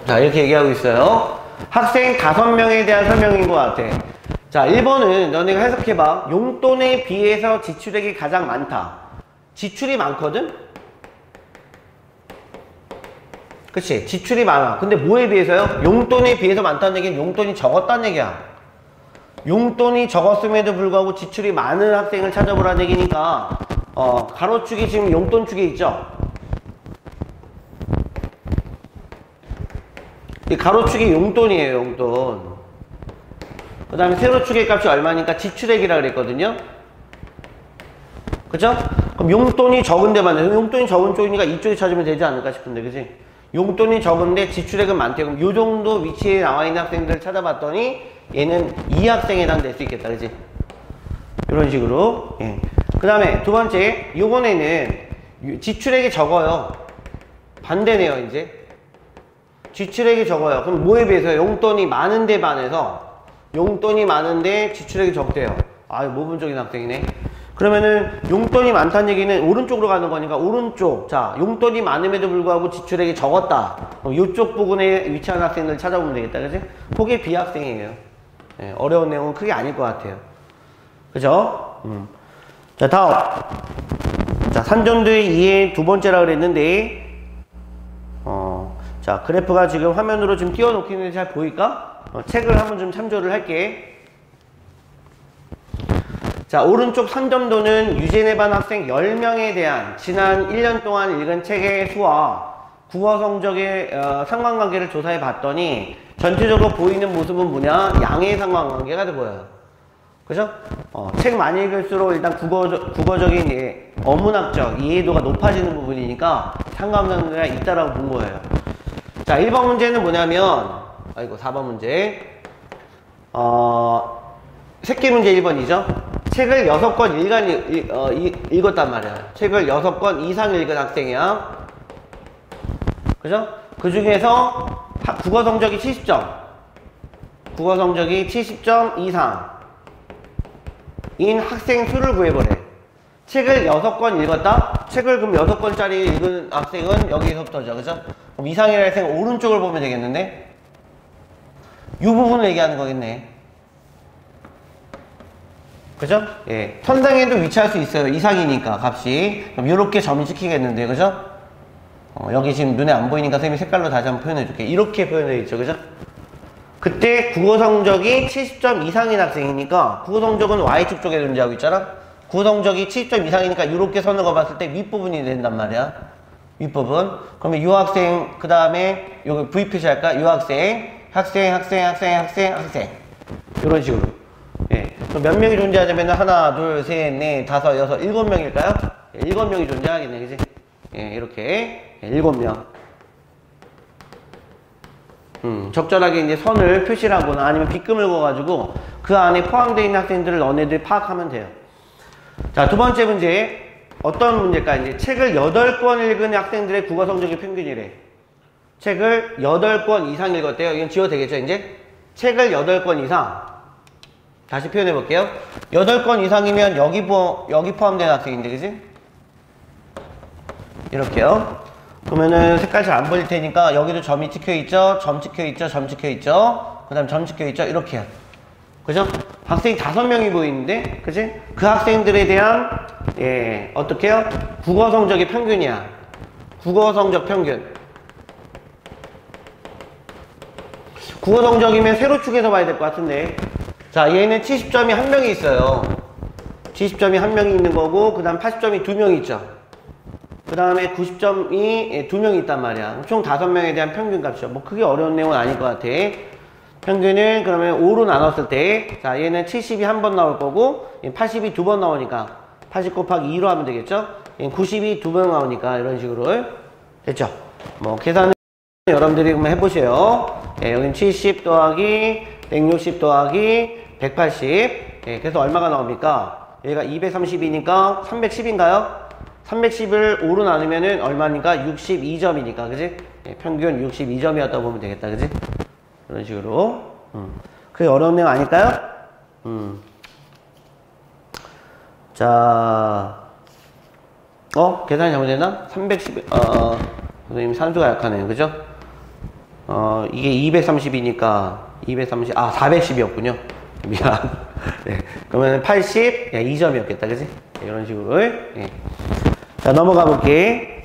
자, 이렇게 얘기하고 있어요. 학생 5명에 대한 설명인 것 같아. 자, 1번은 너네가 해석해봐. 용돈에 비해서 지출액이 가장 많다. 지출이 많거든? 그치? 지출이 많아. 근데 뭐에 비해서요? 용돈에 비해서 많다는 얘기는 용돈이 적었다는 얘기야. 용돈이 적었음에도 불구하고 지출이 많은 학생을 찾아보라는 얘기니까 가로축이 지금 용돈축에 있죠? 이 가로축이 용돈이에요. 용돈. 그 다음에 세로축의 값이 얼마니까 지출액이라 그랬거든요. 그죠? 그럼 용돈이 적은데 만약에 용돈이 적은 쪽이니까 이쪽에 찾으면 되지 않을까 싶은데, 그지? 용돈이 적은데 지출액은 많대. 그럼 요 정도 위치에 나와 있는 학생들을 찾아봤더니 얘는 이 학생에 해당될 수 있겠다. 그지? 이런 식으로. 예. 그 다음에 두 번째, 요번에는 지출액이 적어요. 반대네요. 이제 지출액이 적어요. 그럼 뭐에 비해서? 용돈이 많은데 반해서 용돈이 많은데 지출액이 적대요. 아, 모분적인 학생이네. 그러면은 용돈이 많다는 얘기는 오른쪽으로 가는 거니까 오른쪽. 자, 용돈이 많음에도 불구하고 지출액이 적었다. 이쪽 부분에 위치한 학생들 찾아보면 되겠다. 그치? 그게 B학생이에요. 네, 어려운 내용은 크게 아닐 것 같아요. 그죠? 자, 다음. 자, 산전도의 2의 두 번째라 그랬는데 자, 그래프가 지금 화면으로 좀 띄워놓기는 잘 보일까? 책을 한번 좀 참조를 할게. 자, 오른쪽 산점도는 유진해반 학생 10명에 대한 지난 1년 동안 읽은 책의 수와 국어 성적의 상관관계를 조사해 봤더니 전체적으로 보이는 모습은 뭐냐? 양의 상관관계가 보여요. 그죠? 책 많이 읽을수록 일단 국어적인 어문학적 이해도가 높아지는 부분이니까 상관관계가 있다라고 본 거예요. 자, 1번 문제는 뭐냐면, 아이고, 4번 문제. 새끼 문제 1번이죠. 책을 6권 읽었단 말이야. 책을 6권 이상 읽은 학생이야. 그죠? 그 중에서 국어 성적이 70점. 국어 성적이 70점 이상인 학생 수를 구해보래. 책을 6권 읽었다? 책을 그럼 6권짜리 읽은 학생은 여기서부터죠. 그죠? 그럼 이상이라는 학생은 오른쪽을 보면 되겠는데? 이 부분을 얘기하는 거겠네. 그죠? 예. 선상에도 위치할 수 있어요. 이상이니까, 값이. 그럼 이렇게 점시키겠는데, 그죠? 여기 지금 눈에 안 보이니까 선생님이 색깔로 다시 한번 표현해 줄게. 이렇게 표현해 있죠. 그죠? 그때 국어 성적이 70점 이상인 학생이니까, 국어 성적은 Y축 쪽에 존재하고 있잖아? 국어 성적이 70점 이상이니까 이렇게 선을 그어봤을 때 윗부분이 된단 말이야. 윗부분. 그러면 이 학생, 그 다음에 여기 V 표시할까? 이 학생 학생. 이런 식으로. 예. 그럼 몇 명이 존재하자면 하나, 둘, 셋, 넷, 다섯, 여섯, 7명일까요? 예, 7명이 존재하겠네, 그지? 예, 이렇게. 예, 7명. 적절하게 이제 선을 표시를 하거나 아니면 빗금을 그어가지고 그 안에 포함되어 있는 학생들을 너네들이 파악하면 돼요. 자, 두 번째 문제. 어떤 문제일까? 이제 책을 8권 읽은 학생들의 국어 성적이 평균이래. 책을 8권 이상 읽었대요. 이건 지워도 되겠죠, 이제? 책을 8권 이상. 다시 표현해 볼게요. 8권 이상이면 여기 포함된 학생인데, 그지? 이렇게요. 그러면은 색깔 잘 안 보일 테니까 여기도 점이 찍혀 있죠? 점 찍혀 있죠? 점 찍혀 있죠? 그 다음 점 찍혀 있죠? 이렇게요. 그죠? 학생이 5명이 보이는데, 그지? 그 학생들에 대한, 예, 어떻게요? 국어 성적이 평균이야. 국어 성적 평균. 국어 성적이면 세로축에서 봐야 될 것 같은데. 자, 얘는 70점이 1명이 있어요. 70점이 1명이 있는 거고, 그 다음 80점이 2명이 있죠. 그 다음에 90점이 2명이 있단 말이야. 총 5명에 대한 평균 값이죠. 뭐 크게 어려운 내용은 아닐 것 같아. 평균을 그러면 5로 나눴을 때, 자, 얘는 70이 한 번 나올 거고, 80이 2번 나오니까, 80 곱하기 2로 하면 되겠죠? 90이 2번 나오니까, 이런 식으로. 됐죠? 뭐, 계산을 여러분들이 한번 해보세요. 예, 여긴 70 더하기, 160 더하기, 180. 예, 그래서 얼마가 나옵니까? 얘가 230이니까 310인가요? 310을 5로 나누면은 얼마니까? 62점이니까, 그지? 예, 평균 62점이었다고 보면 되겠다, 그지? 이런 식으로. 그게 어려운 내용 아닐까요? 자, 계산이 잘못됐나? 310, 선생님 산수가 약하네요, 그죠? 이게 230이니까, 410이었군요. 미안. 네. 그러면 80, 2점이었겠다, 그지? 네, 이런 식으로. 예. 자, 넘어가 볼게.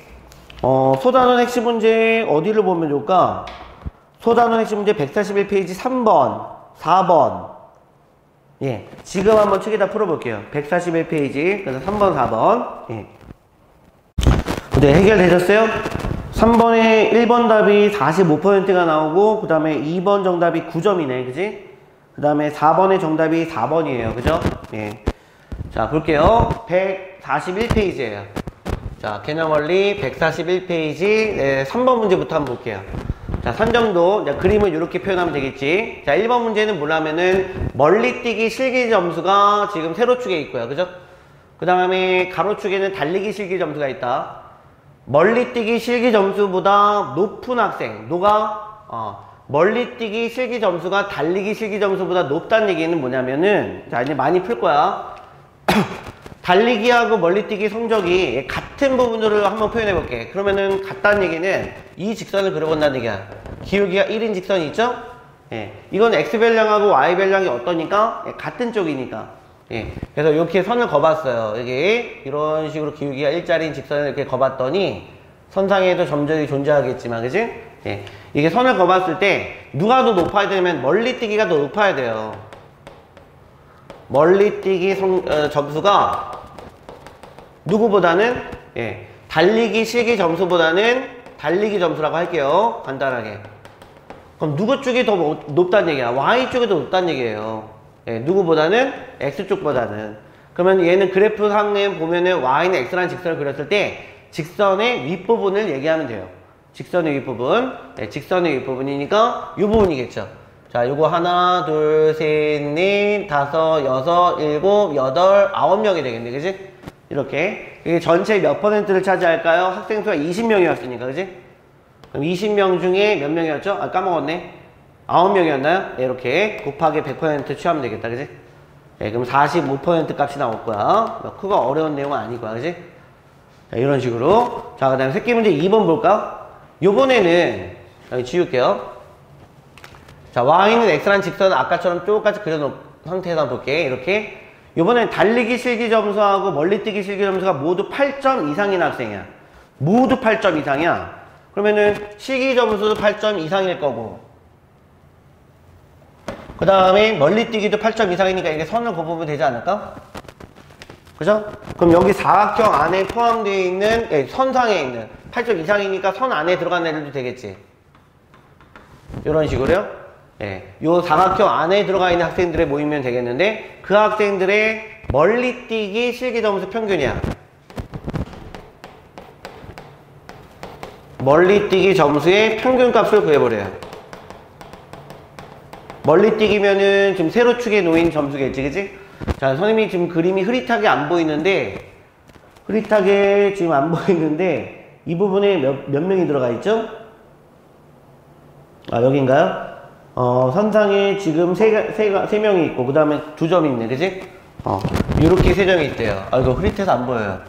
소단원 핵심 문제 어디를 보면 좋을까? 소단원 핵심 문제 141페이지 3번, 4번. 예. 지금 한번 책에다 풀어볼게요. 141페이지, 그래서 3번, 4번. 예. 네, 해결되셨어요? 3번에 1번 답이 45%가 나오고, 그 다음에 2번 정답이 9점이네, 그지? 그 다음에 4번의 정답이 4번이에요, 그죠? 예. 자, 볼게요. 141페이지예요. 자, 개념원리 141페이지, 네, 3번 문제부터 한번 볼게요. 자, 선점도, 그림을 이렇게 표현하면 되겠지. 자, 1번 문제는 뭐냐면은, 멀리뛰기 실기 점수가 지금 세로축에 있고요. 그죠? 그 다음에 가로축에는 달리기 실기 점수가 있다. 멀리뛰기 실기 점수보다 높은 학생, 멀리뛰기 실기 점수가 달리기 실기 점수보다 높다는 얘기는 뭐냐면은, 자, 이제 많이 풀 거야. 달리기하고 멀리뛰기 성적이 같은 부분들을 한번 표현해 볼게. 그러면은 같다는 얘기는 이 직선을 그려본다는 얘기야. 기울기가 1인 직선이 있죠? 예. 이건 x변량하고 y변량이 어떠니까? 예, 같은 쪽이니까. 예. 그래서 이렇게 선을 그어봤어요. 여기 이런 식으로 기울기가 1짜리인 직선을 이렇게 그어봤더니 선상에도 점들이 존재하겠지만, 그지? 예. 이게 선을 그어봤을 때 누가 더 높아야 되냐면 멀리뛰기가 더 높아야 돼요. 멀리뛰기 점수가 누구보다는, 예, 달리기 실기 점수보다는 달리기 점수라고 할게요. 간단하게. 그럼 누구 쪽이 더 높다는 얘기야? Y 쪽이 더 높다는 얘기예요. 예, 누구보다는 X 쪽보다는. 그러면 얘는 그래프 상에 보면은 Y는 X라는 직선을 그렸을 때 직선의 윗부분을 얘기하면 돼요. 직선의 윗부분. 예, 직선의 윗부분이니까 이 부분이겠죠. 자, 요거 하나, 둘, 셋, 넷, 다섯, 여섯, 일곱, 여덟, 9명이 되겠네, 그지? 이렇게. 이게 전체 몇 퍼센트를 차지할까요? 학생 수가 20명이었으니까, 그지? 그럼 20명 중에 몇 명이었죠? 아, 까먹었네. 9명이었나요? 네, 이렇게 곱하기 100% 취하면 되겠다, 그지? 네, 그럼 45% 값이 나올 거야. 크고 어려운 내용은 아닐 거야, 그지? 자, 이런 식으로. 자, 그 다음에 새끼 문제 2번 볼까? 요번에는, 여기 지울게요. 자, Y는 X라는 직선을 아까처럼 똑같이 그려놓은 상태에서 볼게. 이렇게. 요번엔 달리기 실기 점수하고 멀리뛰기 실기 점수가 모두 8점 이상인 학생이야. 모두 8점 이상이야. 그러면은 실기 점수도 8점 이상일 거고. 그 다음에 멀리뛰기도 8점 이상이니까 이게 선을 그어보면 되지 않을까? 그죠? 그럼 여기 사각형 안에 포함되어 있는, 선상에 있는 8점 이상이니까 선 안에 들어간 애들도 되겠지. 이런 식으로요. 예, 요 사각형 안에 들어가 있는 학생들의 모이면 되겠는데 그 학생들의 멀리뛰기 실기점수 평균이야. 멀리뛰기 점수의 평균값을 구해버려요. 멀리뛰기면은 지금 세로축에 놓인 점수겠지, 그치? 자, 선생님이 지금 그림이 흐릿하게 안 보이는데 이 부분에 몇 명이 들어가 있죠? 아, 여긴가요? 선상에 지금 세 명이 있고, 그 다음에 2점이 있네, 그치? 요렇게 3점이 있대요. 아, 이거 흐릿해서 안 보여요.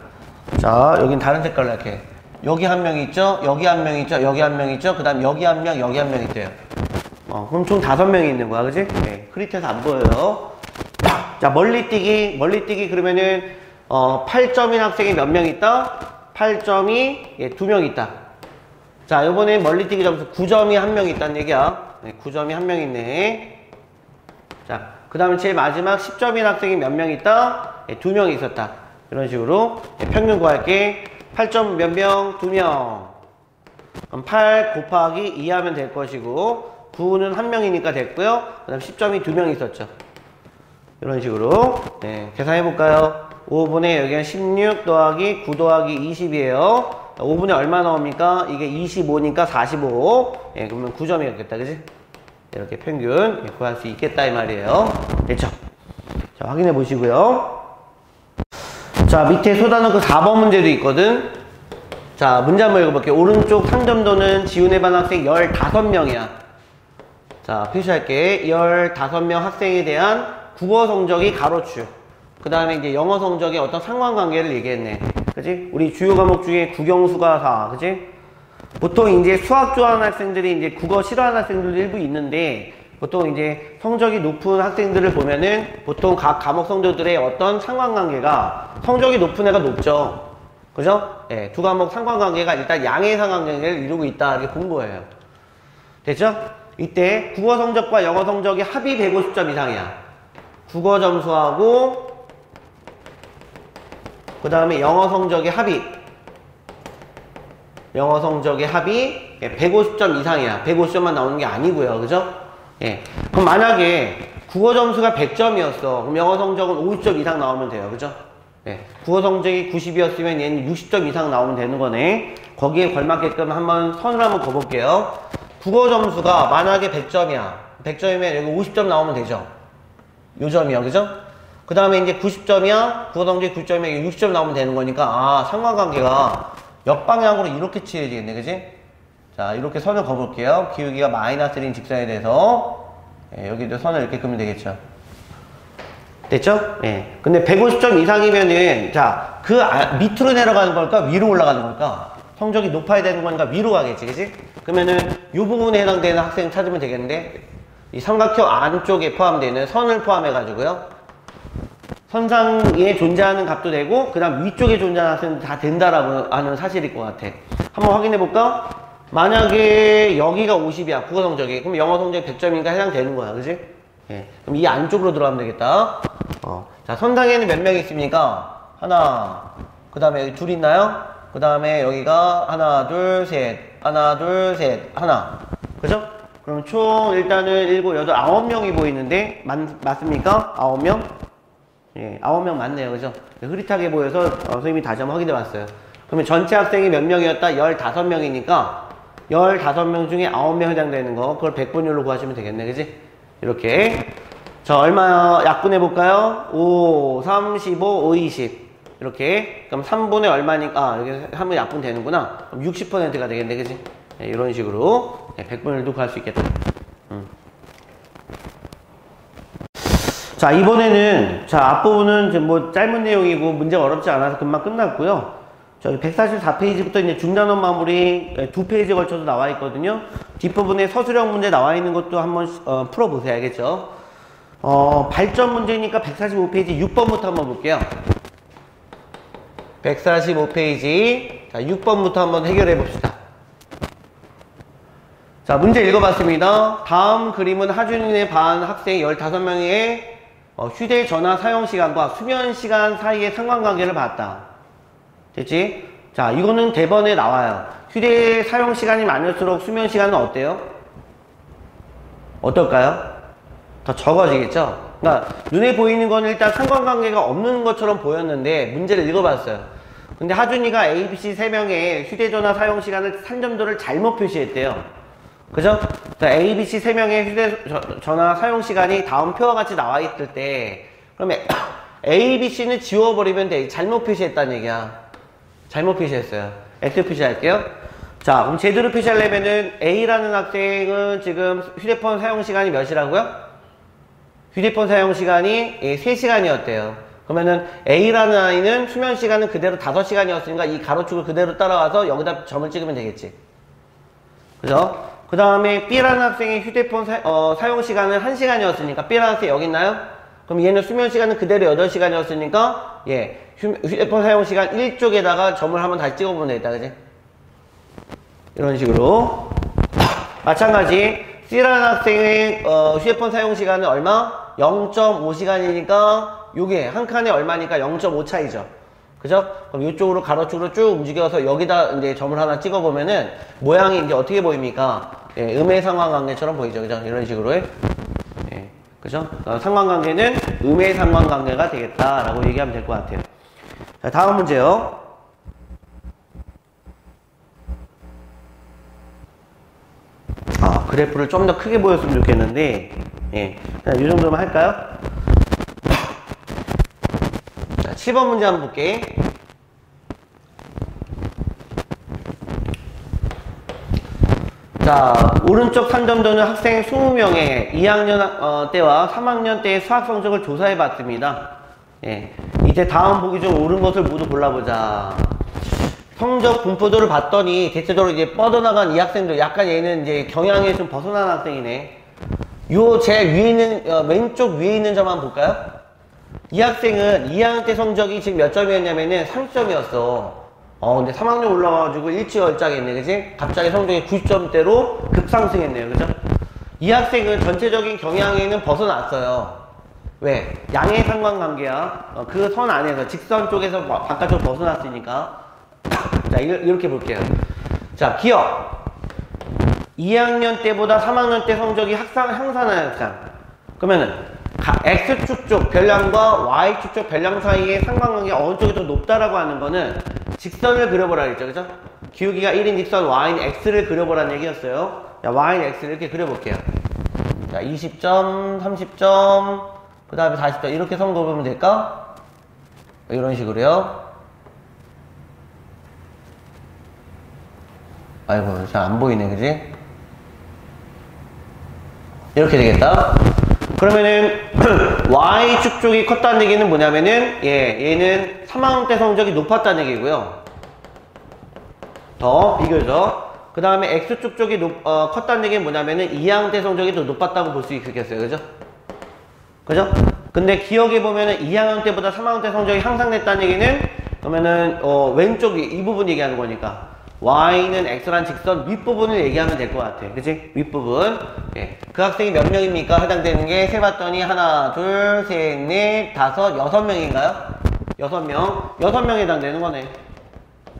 자, 여긴 다른 색깔로 이렇게. 여기 한 명 있죠? 여기 한 명 있죠? 여기 한 명 있죠? 그 다음 여기 한 명, 여기 한 명 있대요. 그럼 총 5명이 있는 거야, 그치? 네, 흐릿해서 안 보여요. 자, 멀리뛰기 그러면은, 8점인 학생이 몇 명 있다? 8점이, 2명 있다. 자, 요번에 멀리뛰기 점수 9점이 한 명 있다는 얘기야. 네, 9점이 한 명 있네. 자, 그 다음에 제일 마지막 10점인 학생이 몇 명 있다? 2명이 있었다. 이런 식으로 평균 구할게. 8점 몇 명? 2명. 그럼 8 곱하기 2 하면 될 것이고 9는 한 명이니까 됐고요. 그 다음 10점이 2명 있었죠. 이런 식으로 계산해 볼까요? 5분의 여기는 16 더하기 9 더하기 20이에요. 5분의 얼마 나옵니까? 이게 25니까 45. 그러면 9점이었겠다, 그지? 이렇게 평균 구할 수 있겠다 이 말이에요. 됐죠? 자, 확인해 보시고요. 자, 밑에 쏟아놓은 그 4번 문제도 있거든. 자, 문제 한번 읽어볼게요. 오른쪽 상점도는 지훈의 반 학생 15명이야. 자, 표시할게. 15명 학생에 대한 국어 성적이 가로축. 그 다음에 이제 영어 성적의 어떤 상관관계를 얘기했네. 그치? 우리 주요 과목 중에 국영수가 4. 그치? 보통 이제 수학 좋아하는 학생들이 이제 국어 싫어하는 학생들도 일부 있는데, 보통 이제 성적이 높은 학생들을 보면은 보통 각 과목 성적들의 어떤 상관관계가 성적이 높은 애가 높죠. 그죠? 예, 두 과목 상관관계가 일단 양의 상관관계를 이루고 있다. 이렇게 본 거예요. 됐죠? 이때 국어 성적과 영어 성적이 합이 150점 이상이야. 국어 점수하고 그 다음에 영어 성적의 합이 150점 이상이야. 150점만 나오는 게 아니고요. 그죠? 예. 그럼 만약에 국어 점수가 100점이었어. 그럼 영어 성적은 50점 이상 나오면 돼요. 그죠? 예. 국어 성적이 90이었으면 얘는 60점 이상 나오면 되는 거네. 거기에 걸맞게끔 한번 선을 한번 그어볼게요. 국어 점수가 만약에 100점이야. 100점이면 여기 50점 나오면 되죠. 요 점이요. 그죠? 그 다음에 이제 90점이야. 국어 성적이 90점이면 60점 나오면 되는 거니까, 아, 상관관계가 역방향으로 이렇게 치해지겠네. 그지? 자, 이렇게 선을 그어볼게요. 기울기가 마이너스 1인 직선에 대해서. 예, 여기도 선을 이렇게 그으면 되겠죠. 됐죠? 예. 근데 150점 이상이면은, 자, 밑으로 내려가는 걸까? 위로 올라가는 걸까? 성적이 높아야 되는 거니까 위로 가겠지. 그지? 그러면은, 요 부분에 해당되는 학생 찾으면 되겠는데, 이 삼각형 안쪽에 포함되는 선을 포함해가지고요. 선상에 존재하는 값도 되고, 그 다음 위쪽에 존재하는 학생도 다 된다라고 하는 사실일 것 같아. 한번 확인해 볼까? 만약에 여기가 50이야, 국어 성적이. 그럼 영어 성적이 100점이니까 해당되는 거야, 그지? 예. 그럼 이 안쪽으로 들어가면 되겠다. 자, 선상에는 몇 명 있습니까? 하나. 그 다음에 여기 둘 있나요? 그 다음에 여기가 하나, 둘, 셋. 하나, 둘, 셋. 하나. 그죠? 그럼 총 일단은 7, 8, 9명이 보이는데, 맞습니까? 9명? 예, 9명 맞네요. 그죠? 흐릿하게 보여서 선생님이 다시 한번 확인해 봤어요. 그러면 전체 학생이 몇 명이었다? 15명이니까 15명 중에 9명 해당되는 거, 그걸 100분율로 구하시면 되겠네. 그지? 이렇게. 자, 얼마 약분해 볼까요? 5, 35, 5, 20. 이렇게. 그럼 3분의 얼마니까, 여기 한번 약분 되는구나. 그럼 60%가 되겠네. 그지? 네, 이런 식으로 100분율도 구할 수 있겠다. 자, 이번에는, 자, 앞부분은 뭐 짧은 내용이고 문제가 어렵지 않아서 금방 끝났고요. 저기 144페이지부터 이제 중단원 마무리 2페이지에 걸쳐서 나와 있거든요. 뒷부분에 서술형 문제 나와 있는 것도 한번 풀어보세요. 알겠죠? 발전 문제니까 145페이지 6번부터 한번 볼게요. 145페이지. 자, 6번부터 한번 해결해 봅시다. 자, 문제 읽어봤습니다. 다음 그림은 하준이네 반 학생 15명의 휴대전화 사용시간과 수면시간 사이의 상관관계를 봤다. 됐지? 자, 이거는 대번에 나와요. 휴대 사용시간이 많을수록 수면시간은 어때요? 어떨까요? 더 적어지겠죠? 그러니까 눈에 보이는 거는 일단 상관관계가 없는 것처럼 보였는데 문제를 읽어봤어요. 근데 하준이가 A, B, C 3명의 휴대전화 사용시간을 산점도를 잘못 표시했대요. 그죠? A, B, C 3명의 휴대전화 사용시간이 다음 표와 같이 나와 있을 때 그러면 A, B, C는 지워버리면 돼. 잘못 표시했다는 얘기야. 잘못 표시했어요. X 표시할게요. 자, 그럼 제대로 표시하려면은 A라는 학생은 지금 휴대폰 사용시간이 몇이라고요? 휴대폰 사용시간이 3시간이었대요. 그러면은 A라는 아이는 수면시간은 그대로 5시간이었으니까 이 가로축을 그대로 따라와서 여기다 점을 찍으면 되겠지. 그죠? 그 다음에 B라는 학생의 휴대폰 사용시간은 1시간이었으니까 B라는 학생 여기 있나요? 그럼 얘는 수면시간은 그대로 8시간이었으니까 휴대폰 사용시간 1쪽에다가 점을 한번 다시 찍어보면 되겠다. 그지? 이런 식으로 마찬가지 C라는 학생의 휴대폰 사용시간은 얼마? 0.5시간이니까 요게 한 칸에 얼마니까 0.5 차이죠. 그죠? 그럼 이쪽으로 가로축으로 쭉 움직여서 여기다 이제 점을 하나 찍어보면은 모양이 이제 어떻게 보입니까? 예, 음의 상관관계처럼 보이죠. 그죠? 이런 식으로. 예, 그죠? 상관관계는 음의 상관관계가 되겠다라고 얘기하면 될 것 같아요. 자, 다음 문제요. 그래프를 좀 더 크게 보였으면 좋겠는데, 예. 이 정도만 할까요? 자, 7번 문제 한번 볼게. 자, 오른쪽 산점도는 학생 20명의 2학년 때와 3학년 때의 수학 성적을 조사해 봤습니다. 예. 이제 다음 보기 중 옳은 것을 모두 골라보자. 성적 분포도를 봤더니 대체적으로 이제 뻗어나간 이 학생들 약간 얘는 이제 경향에 좀 벗어난 학생이네. 요 제일 위에 있는 왼쪽 위에 있는 점 한번 볼까요? 이 학생은 2학년 때 성적이 지금 몇 점이었냐면은 30점이었어. 근데 3학년 올라와가지고 일취월장했네, 그지? 갑자기 성적이 90점대로 급상승했네요, 그죠? 이 학생은 전체적인 경향에는 벗어났어요. 왜? 양의 상관관계야. 그 선 안에서 직선 쪽에서 바깥쪽 벗어났으니까. 자, 이렇게 볼게요. 자, 기억. 2학년 때보다 3학년 때 성적이 향상하는 학생. 그러면은 X축 쪽 별량과 Y축 쪽 별량 사이의 상관관계가 어느 쪽이 더 높다라고 하는 거는 직선을 그려보라 했죠, 그죠? 기울기가 1인 직선 Y는 X를 그려보라는 얘기였어요. 자, Y는 X를 이렇게 그려볼게요. 자, 20점, 30점, 그 다음에 40점 이렇게 선 그어보면 될까? 이런 식으로요. 아이고, 잘 안 보이네, 그지? 이렇게 되겠다. 그러면은 Y축 쪽이 컸다는 얘기는 뭐냐면은 얘는 3학년 때 성적이 높았다는 얘기고요. 더 비교적. 그 다음에 X축 쪽이 컸다는 얘기는 뭐냐면은 2학년 때 성적이 더 높았다고 볼 수 있겠어요, 그죠? 그죠? 근데 기억해 보면은 2학년 때보다 3학년 때 성적이 향상됐다는 얘기는 그러면은 왼쪽이 이 부분 얘기하는 거니까 Y는 X란 직선 윗부분을 얘기하면 될 것 같아. 그치? 윗부분. 예. 그 학생이 몇 명입니까? 해당되는 게 세봤더니 하나, 둘, 셋, 넷, 다섯, 6명인가요? 6명. 6명에 해당되는 거네.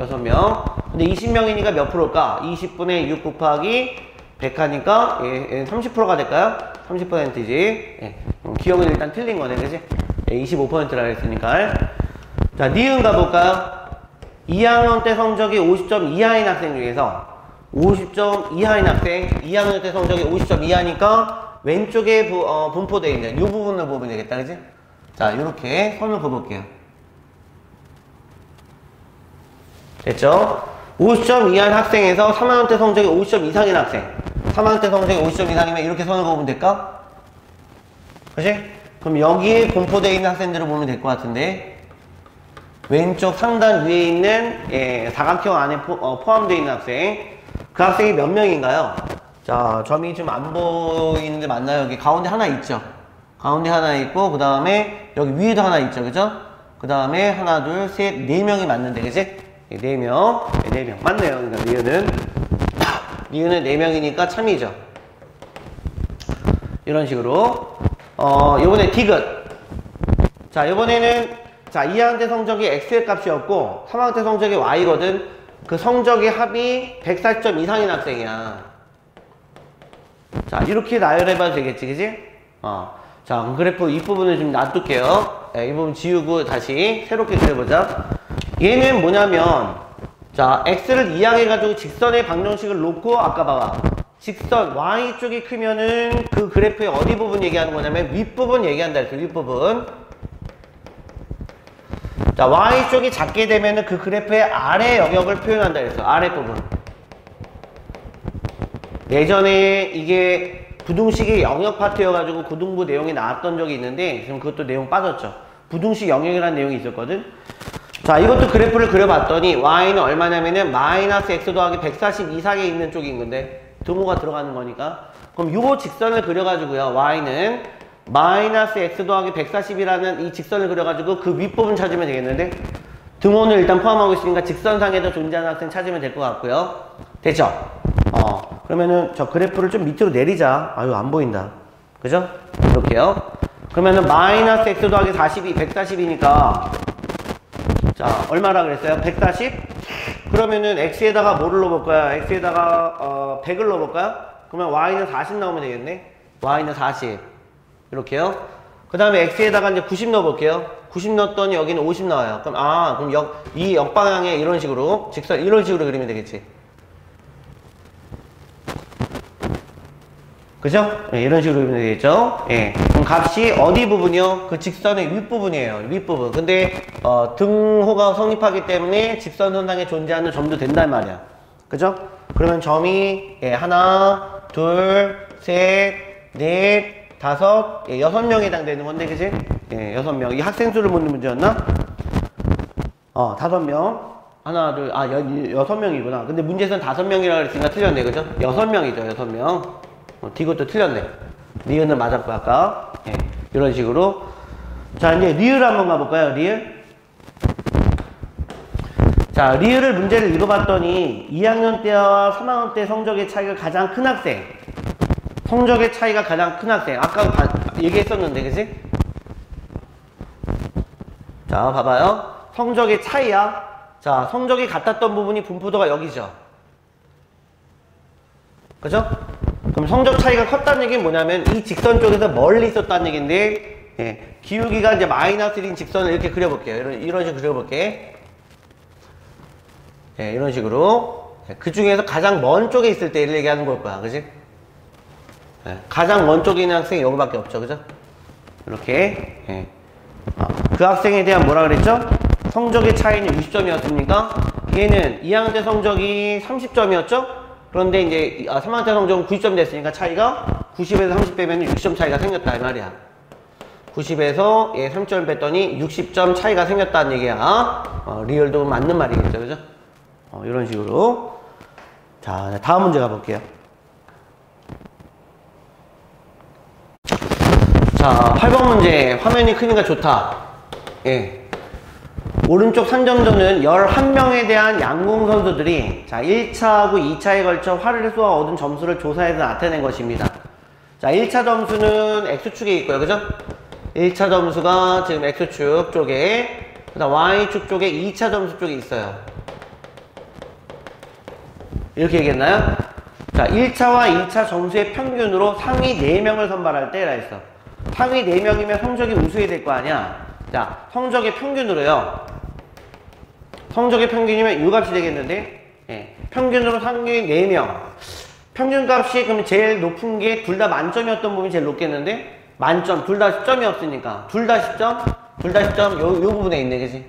6명. 근데 20명이니까 몇 프로일까? 20분의 6 곱하기 100하니까 30%가 될까요? 30%지. 예. 기억은 일단 틀린 거네. 그치? 25%라 했으니까. 자, 니은 가볼까요? 2학년 때 성적이 50점 이하인 학생 중에서 50점 이하인 학생 2학년 때 성적이 50점 이하니까 왼쪽에 분포되어 있는 이 부분을 보면 되겠다, 그지? 자, 이렇게 선을 그어볼게요. 됐죠? 50점 이하인 학생에서 3학년 때 성적이 50점 이상인 학생 3학년 때 성적이 50점 이상이면 이렇게 선을 그어보면 될까? 그치? 그럼 여기에 분포되어 있는 학생들을 보면 될 것 같은데 왼쪽 상단 위에 있는 사각형 안에 포함되어 있는 학생 그 학생이 몇 명인가요? 자, 점이 좀 안 보이는데 맞나요? 여기 가운데 하나 있죠? 가운데 하나 있고 그 다음에 여기 위에도 하나 있죠, 그죠? 그 다음에 하나, 둘, 셋, 4명이 맞는데, 그지? 4명, 4명 맞네요. 그러니까 니은은 4명이니까 참이죠. 이런 식으로 요번에 디귿. 자, 요번에는 자, 2학년 때 성적이 X의 값이었고 3학년 때 성적이 Y거든. 그 성적의 합이 140점 이상인 학생이야. 자, 이렇게 나열해봐도 되겠지, 그지? 자, 그래프 이 부분을 좀 놔둘게요. 이 부분 지우고 다시 새롭게 그려보자. 얘는 뭐냐면, 자, x를 이항해가지고 직선의 방정식을 놓고, 아까 봐봐. 직선, y쪽이 크면은 그 그래프의 어디 부분 얘기하는 거냐면, 윗부분 얘기한다 했어, 윗부분. 자, y쪽이 작게 되면은 그 그래프의 아래 영역을 표현한다 했어, 아랫부분. 예전에 이게 부등식의 영역 파트여가지고 고등부 내용이 나왔던 적이 있는데 지금 그것도 내용 빠졌죠. 부등식 영역이라는 내용이 있었거든. 자, 이것도 그래프를 그려봤더니 y는 얼마냐면은 마이너스 x 더하기 140 이상에 있는 쪽인 건데 등호가 들어가는 거니까 그럼 요 직선을 그려가지고요, y는 마이너스 x 더하기 140이라는 이 직선을 그려가지고 그 윗부분 찾으면 되겠는데 등호는 일단 포함하고 있으니까 직선상에도 존재하는 학생 찾으면 될 것 같고요. 됐죠? 그러면은 저 그래프를 좀 밑으로 내리자. 아유, 안 보인다. 그죠? 이렇게요. 그러면은 마이너스 x 더하기 40이 140이니까 자, 얼마라 그랬어요? 140? 그러면은 x에다가 뭐를 넣어볼까요? x에다가 100을 넣어볼까요? 그러면 y는 40 나오면 되겠네. y는 40 이렇게요. 그 다음에 x에다가 이제 90 넣어볼게요. 90 넣었더니 여기는 50 나와요. 그럼 이 역방향에 이런 식으로 직선 이런 식으로 그리면 되겠지. 그죠? 네, 이런 식으로 그리면 되겠죠? 예. 그럼 값이 어디 부분이요? 그 직선의 윗부분이에요. 윗부분. 근데, 등호가 성립하기 때문에 직선선상에 존재하는 점도 된단 말이야. 그죠? 그러면 점이, 예, 하나, 둘, 셋, 넷, 다섯, 예, 6명에 해당되는 건데, 그지? 예, 6명. 이 학생 수를 묻는 문제였나? 5명. 하나, 둘, 6명이구나. 근데 문제에서는 5명이라고 그랬으니까 틀렸네. 그죠? 6명이죠, 6명. 이것도 틀렸네. 리을은 맞았고, 아까. 예, 이런 식으로. 자, 이제 리을 한번 가볼까요, 리을? 자, 리을을 문제를 읽어봤더니 2학년 때와 3학년 때 성적의 차이가 가장 큰 학생. 성적의 차이가 가장 큰 학생. 아까 얘기했었는데, 그치? 자, 봐봐요. 성적의 차이야. 자, 성적이 같았던 부분이 분포도가 여기죠. 그죠? 그럼 성적 차이가 컸다는 얘기는 뭐냐면 이 직선 쪽에서 멀리 있었다는 얘기인데, 예, 기울기가 이제 마이너스 1인 직선을 이렇게 그려볼게요. 이런 식으로 그려볼게. 예, 이런 식으로. 예, 그 중에서 가장 먼 쪽에 있을 때를 얘기하는 걸 거야. 그지? 예, 가장 먼 쪽에 있는 학생이 여기밖에 없죠. 그죠? 이렇게. 예. 그 학생에 대한 뭐라 그랬죠? 성적의 차이는 60점이었습니까? 얘는 2학년 때 성적이 30점이었죠? 그런데 이제 3학년 때 성적은 90점 됐으니까 차이가 90에서 30 빼면 60점 차이가 생겼다 이 말이야. 90에서 30점 뺐더니 60점 차이가 생겼다는 얘기야. 리얼도 맞는 말이겠죠, 그죠? 이런 식으로. 자, 다음 문제 가볼게요. 자, 8번 문제. 화면이 크니까 좋다. 예. 오른쪽 산점도는 11명에 대한 양궁 선수들이 자 1차하고 2차에 걸쳐 활을 쏘아 얻은 점수를 조사해서 나타낸 것입니다. 자, 1차 점수는 X축에 있고요. 그죠? 1차 점수가 지금 X축 쪽에, 그 다음 Y축 쪽에 2차 점수 쪽에 있어요. 이렇게 얘기했나요? 자, 1차와 2차 점수의 평균으로 상위 4명을 선발할 때라 했어. 상위 4명이면 성적이 우수해야 될 거 아니야? 자, 성적의 평균으로요. 성적의 평균이면 이 값이 되겠는데, 예, 평균으로 상위 4명. 평균값이 그럼 제일 높은 게 둘 다 만점이었던 부분이 제일 높겠는데, 만점, 둘 다 10점이었으니까. 둘 다 10점? 둘 다 10점? 요 부분에 있네, 그지?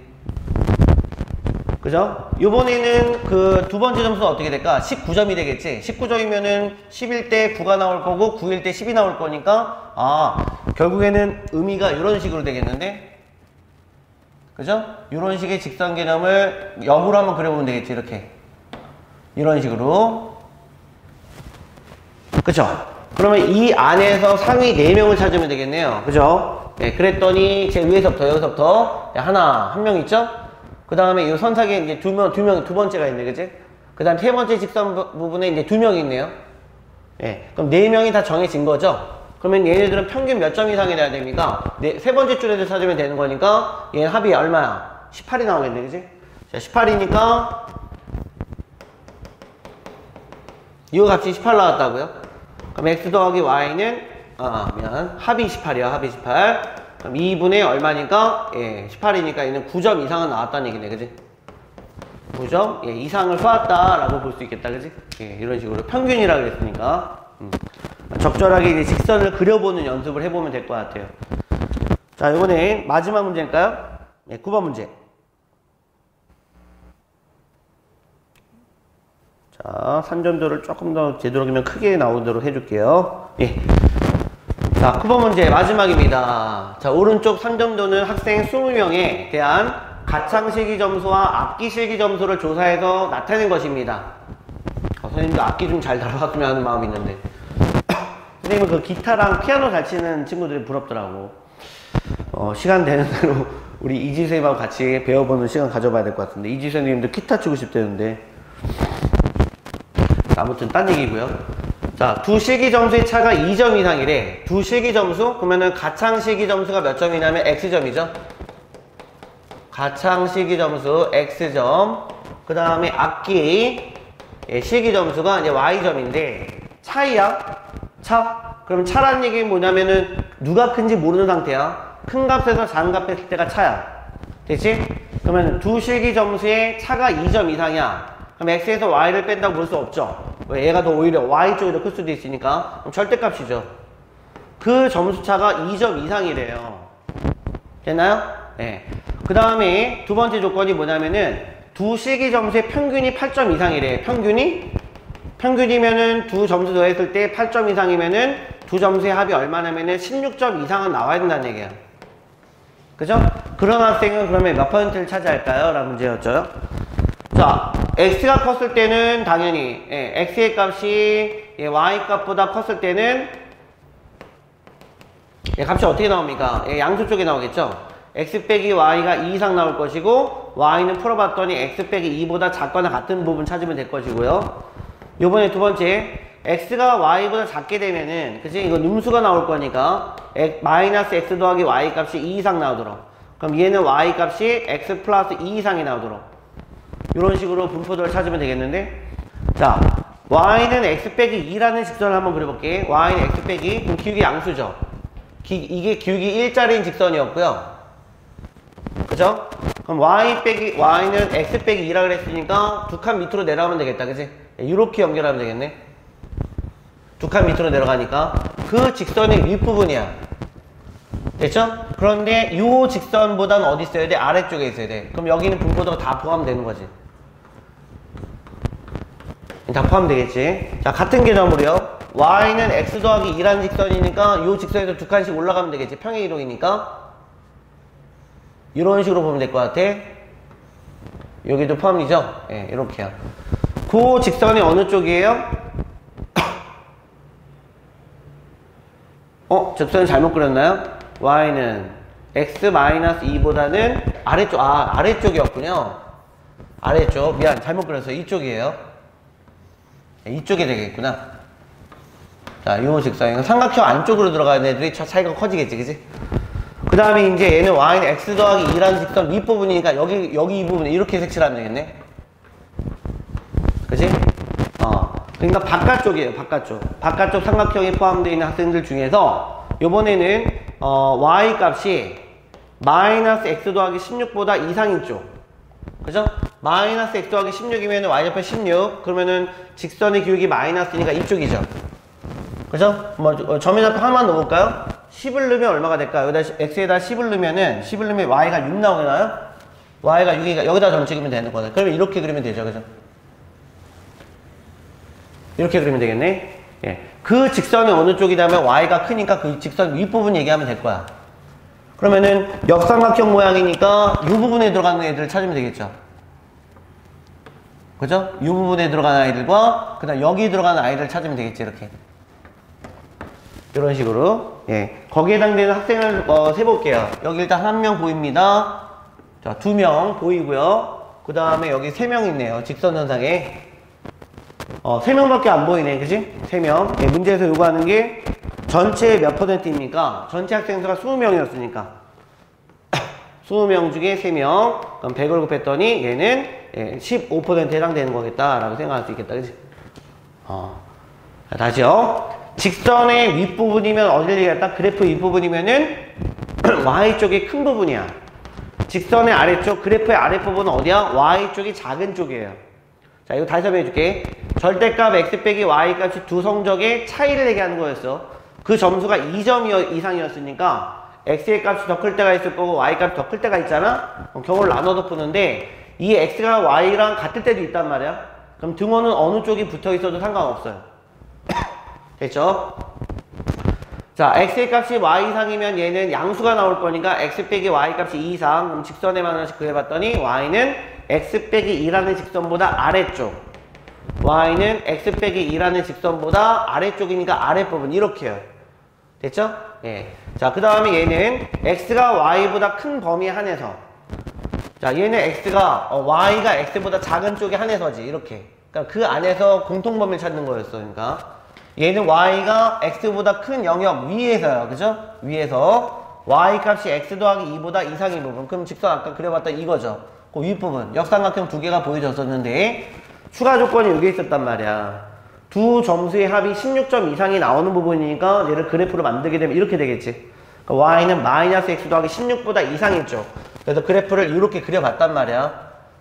그죠? 요번에는 그 두 번째 점수가 어떻게 될까? 19점이 되겠지? 19점이면은 11대 9가 나올 거고, 9일 때 10이 나올 거니까, 결국에는 의미가 이런 식으로 되겠는데, 그죠? 이런 식의 직선 개념을 역으로 한번 그려보면 되겠지, 이렇게. 이런 식으로. 그죠? 그러면 이 안에서 상위 4명을 찾으면 되겠네요. 그죠? 네, 그랬더니 제 위에서부터, 여기서부터, 한 명 있죠? 그 다음에 이 선상에 이제 두 번째가 있네, 그지? 그 다음 세 번째 직선 부분에 이제 2명이 있네요. 예, 그럼 4명이 다 정해진 거죠? 그러면 얘네들은 평균 몇 점 이상이 돼야 됩니까? 세 번째 줄에서 찾으면 되는 거니까 얘는 합이 얼마야? 18이 나오겠네, 그지? 자, 18이니까 이 값이 18 나왔다고요? 그럼 x 더하기 y는 합이 28이야. 합이 18. 그럼 2분의 얼마니까? 18이니까 얘는 9점 이상은 나왔다는 얘기네. 그지? 9점 이상을 쏘았다라고 볼 수 있겠다. 그지? 이런 식으로 평균이라 그랬으니까. 적절하게 이제 직선을 그려보는 연습을 해보면 될 것 같아요. 자, 이번에 마지막 문제일까요? 9번 문제. 자, 산전도를 조금 더 되도록이면 크게 나오도록 해줄게요. 자, 9번 문제 마지막입니다. 자, 오른쪽 산전도는 학생 20명에 대한 가창실기 점수와 악기실기 점수를 조사해서 나타낸 것입니다. 선생님도 악기 좀 잘 다뤄왔으면 하는 마음이 있는데 선생님은 그 기타랑 피아노 잘 치는 친구들이 부럽더라고. 시간 되는 대로 우리 이지 선생님하고 같이 배워보는 시간 가져봐야 될 것 같은데, 이지 선생님도 기타 치고 싶다는데. 아무튼 딴 얘기고요. 자, 두 실기 점수의 차가 2점 이상이래. 두 실기 점수? 그러면은 가창 실기 점수가 몇 점이냐면 X점이죠. 가창 실기 점수 X점. 그 다음에 악기 실기 점수가 이제 Y점인데, 차이야? 차? 그럼 차라는 얘기는 뭐냐면은 누가 큰지 모르는 상태야. 큰 값에서 작은 값 했을 때가 차야. 됐지? 그러면 두 실기 점수의 차가 2점 이상이야. 그럼 x에서 y를 뺀다고 볼 수 없죠. 왜? 얘가 더 오히려 y 쪽이 더 클 수도 있으니까. 그럼 절대값이죠. 그 점수차가 2점 이상이래요. 됐나요? 네. 그 다음에 두 번째 조건이 뭐냐면은 두 실기 점수의 평균이 8점 이상이래. 평균이면은 두 점수 더했을 때 8점 이상이면은 두 점수의 합이 얼마냐면은 16점 이상은 나와야 된다는 얘기야. 그죠? 그런 학생은 그러면 몇 퍼센트를 차지할까요? 라는 문제였죠. 자, x가 컸을 때는 당연히 x의 값이 y 값보다 컸을 때는 값이 어떻게 나옵니까? 양수 쪽에 나오겠죠? x 빼기 y가 2 이상 나올 것이고, y는 풀어봤더니 x 빼기 2보다 작거나 같은 부분 찾으면 될 것이고요. 요번에 두 번째, x가 y보다 작게 되면은, 그치? 이거 음수가 나올 거니까 마이너스 x 더하기 y 값이 2 이상 나오도록, 그럼 얘는 y 값이 x 플러스 2 이상이 나오도록 이런 식으로 분포도를 찾으면 되겠는데, 자, y는 x 빼기 2라는 직선을 한번 그려볼게. y는 x 빼기, 그럼 기울기 양수죠. 이게 기울기 1짜리인 직선이었고요. 그죠? 그럼 y는 x 빼기 2라 그랬으니까 두 칸 밑으로 내려가면 되겠다. 그치? 이렇게 연결하면 되겠네. 두 칸 밑으로 내려가니까 그 직선의 윗부분이야. 됐죠? 그런데 이 직선보다는 어디 있어야 돼? 아래쪽에 있어야 돼. 그럼 여기는 분포도가 다 포함되는 거지. 다 포함되겠지. 자, 같은 개념으로요. y는 x 더하기 2라는 직선이니까 이 직선에서 두 칸씩 올라가면 되겠지. 평행 이동이니까. 이런 식으로 보면 될 것 같아. 여기도 포함이죠? 예, 이렇게요. 그 직선이 어느 쪽이에요? 직선을 잘못 그렸나요? y는 x-2보다는 아래쪽, 아래쪽이었군요. 아래쪽. 미안, 잘못 그렸어요. 이쪽이에요. 이쪽이 되겠구나. 자, 요 직선이 삼각형 안쪽으로 들어가는 애들이 차이가 커지겠지, 그지? 그 다음에 이제 얘는 y는 x 더하기 2라는 직선 윗부분이니까 여기 이 부분에 이렇게 색칠하면 되겠네. 그지? 그러니까 바깥쪽이에요, 바깥쪽. 바깥쪽 삼각형에 포함되어 있는 학생들 중에서 요번에는 y 값이 마이너스 x 더하기 16보다 이상인 쪽. 그죠? 마이너스 x 더하기 16이면 y좌표 16. 그러면은 직선의 기울기 마이너스니까 이쪽이죠. 그죠? 점에다 하나만 넣어볼까요? 10을 넣으면 얼마가 될까요? 여기다 x에다 10을 넣으면 y가 6 나오나요? y가 6이니까 여기다 점 찍으면 되는 거다. 그러면 이렇게 그리면 되죠. 그죠? 이렇게 그리면 되겠네. 예. 그 직선이 어느 쪽이냐면 y가 크니까 그 직선 윗부분 얘기하면 될 거야. 그러면은 역삼각형 모양이니까 이 부분에 들어가는 애들을 찾으면 되겠죠. 그죠? 이 부분에 들어가는 아이들과 그 다음 여기 들어가는 아이들을 찾으면 되겠지. 이렇게 이런 식으로. 예. 거기에 해당되는 학생을 세볼게요. 여기 일단 1명 보입니다. 자, 2명 보이고요. 그 다음에 여기 3명 있네요. 직선현상에 3명밖에 안 보이네. 그지? 3명. 예, 문제에서 요구하는 게 전체 몇 %입니까? 전체 학생 수가 20명이었으니까 20명 중에 3명. 그럼 100을 곱했더니 얘는 15%에 해당되는 거겠다라고 생각할 수 있겠다. 그지? 다시요. 직선의 윗부분이면 어딜 얘기했다? 그래프 윗부분이면은 Y쪽이 큰 부분이야. 직선의 아래쪽, 그래프의 아랫부분은 어디야? Y쪽이 작은 쪽이에요. 자, 이거 다시 설명해 줄게. 절대값 x 빼기 y 값이 두 성적의 차이를 얘기하는 거였어. 그 점수가 2점 이상이었으니까 x의 값이 더 클 때가 있을 거고 y 값이 더 클 때가 있잖아? 경우를 나눠서 푸는데 이 x가 y랑 같을 때도 있단 말이야. 그럼 등호는 어느 쪽이 붙어 있어도 상관없어요. 됐죠? 자, x의 값이 y 이상이면 얘는 양수가 나올 거니까 x 빼기 y 값이 2 이상. 그럼 직선에만 하나씩 그려봤더니 y는 x 빼기 2라는 직선보다 아래쪽, y는 x 빼기 2라는 직선보다 아래쪽이니까 아랫부분 이렇게요. 됐죠? 예. 자, 그 다음에 얘는 x가 y보다 큰 범위에 한해서, 자, 얘는 x가 y가 x보다 작은 쪽에 한해서지 이렇게. 그러니까 그 안에서 공통범위를 찾는 거였어. 그러니까 얘는 y가 x보다 큰 영역 위에서요. 그죠? 위에서 y 값이 x 더하기 2보다 이상인 부분. 그럼 직선 아까 그려봤던 이거죠. 그 윗부분 역삼각형 두 개가 보여졌었는데 추가 조건이 여기 있었단 말이야. 두 점수의 합이 16점 이상이 나오는 부분이니까 얘를 그래프로 만들게 되면 이렇게 되겠지. 그러니까 y는 마이너스 x 더하기 16보다 이상이죠. 그래서 그래프를 이렇게 그려봤단 말이야.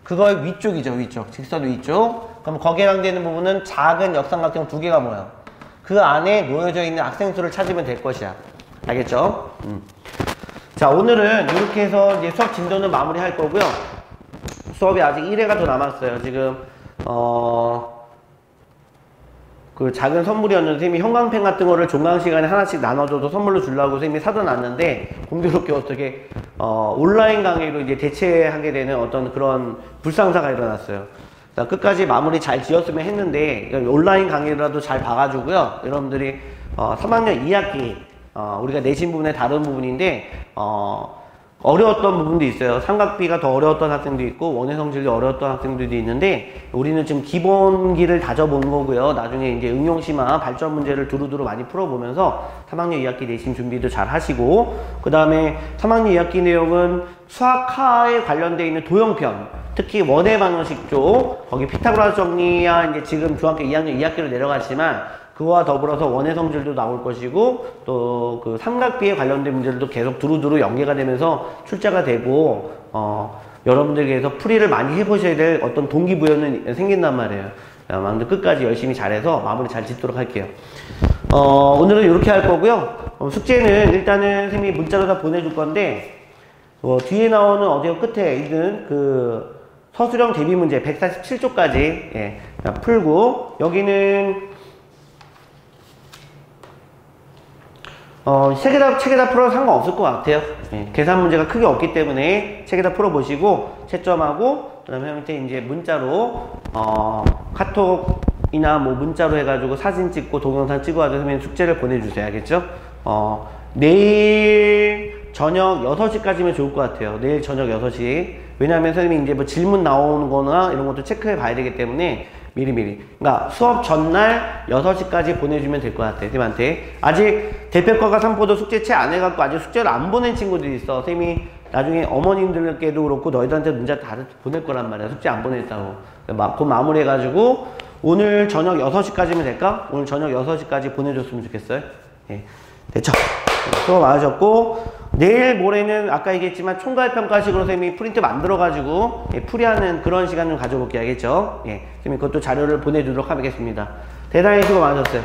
그거의 위쪽이죠. 위쪽. 직선 위쪽. 그럼 거기에 해당되는 부분은 작은 역삼각형 두 개가 모여. 그 안에 놓여져 있는 악생수를 찾으면 될 것이야. 알겠죠? 자, 오늘은 이렇게 해서 이제 수업 진도는 마무리할 거고요. 수업이 아직 1회가 더 남았어요. 지금 그 작은 선물이었는데 선생님이 형광펜 같은 거를 종강 시간에 하나씩 나눠줘도 선물로 주려고 선생님이 사다 놨는데 공교롭게 어떻게 온라인 강의로 이제 대체하게 되는 어떤 그런 불상사가 일어났어요. 끝까지 마무리 잘 지었으면 했는데 온라인 강의라도 잘 봐가지고요. 여러분들이 3학년 2학기 우리가 내신 부분의 다른 부분인데 어려웠던 부분도 있어요. 삼각비가 더 어려웠던 학생도 있고 원의 성질이 어려웠던 학생들도 있는데 우리는 지금 기본기를 다져본 거고요. 나중에 이제 응용심화 발전 문제를 두루두루 많이 풀어보면서 3학년 2학기 내신 준비도 잘 하시고, 그 다음에 3학년 2학기 내용은 수학화에 관련되어 있는 도형편, 특히 원의 방정식 쪽, 거기 피타고라스 정리야 이제 지금 중학교 2학년 2학기로 내려갔지만 그와 더불어서 원의 성질도 나올 것이고 또 그 삼각비에 관련된 문제들도 계속 두루두루 연계가 되면서 출제가 되고 여러분들께서 풀이를 많이 해보셔야 될 어떤 동기부여는 생긴단 말이에요. 아무튼 끝까지 열심히 잘해서 마무리 잘 짓도록 할게요. 오늘은 이렇게 할 거고요. 숙제는 일단은 선생님이 문자로 다 보내줄 건데 뒤에 나오는 어디가 끝에 있는 그 서술형 대비 문제 147쪽까지 예, 풀고 여기는 책에다 풀어도 상관없을 것 같아요. 예, 계산 문제가 크게 없기 때문에 책에다 풀어보시고 채점하고 그 다음에 밑에 이제 문자로 카톡이나 뭐 문자로 해가지고 사진 찍고 동영상 찍어와서 선생님 숙제를 보내주세요. 알겠죠? 내일 저녁 6시까지면 좋을 것 같아요. 내일 저녁 6시. 왜냐하면 선생님이 이제 뭐 질문 나오는 거나 이런 것도 체크해 봐야 되기 때문에 미리미리. 그러니까 수업 전날 6시까지 보내주면 될 것 같아요. 선생님한테. 아직 대표과가 3포도 숙제 채 안 해갖고 아직 숙제를 안 보낸 친구들이 있어. 선생님이 나중에 어머님들께도 그렇고 너희들한테 문자 다 보낼 거란 말이야. 숙제 안 보냈다고. 그 마무리 해가지고 오늘 저녁 6시까지면 될까? 오늘 저녁 6시까지 보내줬으면 좋겠어요. 예. 됐죠? 수고 많으셨고 내일 모레는 아까 얘기했지만 총괄평가식으로 선생님이 프린트 만들어가지고 예, 풀이하는 그런 시간 좀 가져볼게요. 알겠죠? 예, 선생님 그것도 자료를 보내주도록 하겠습니다. 대단히 수고 많으셨어요.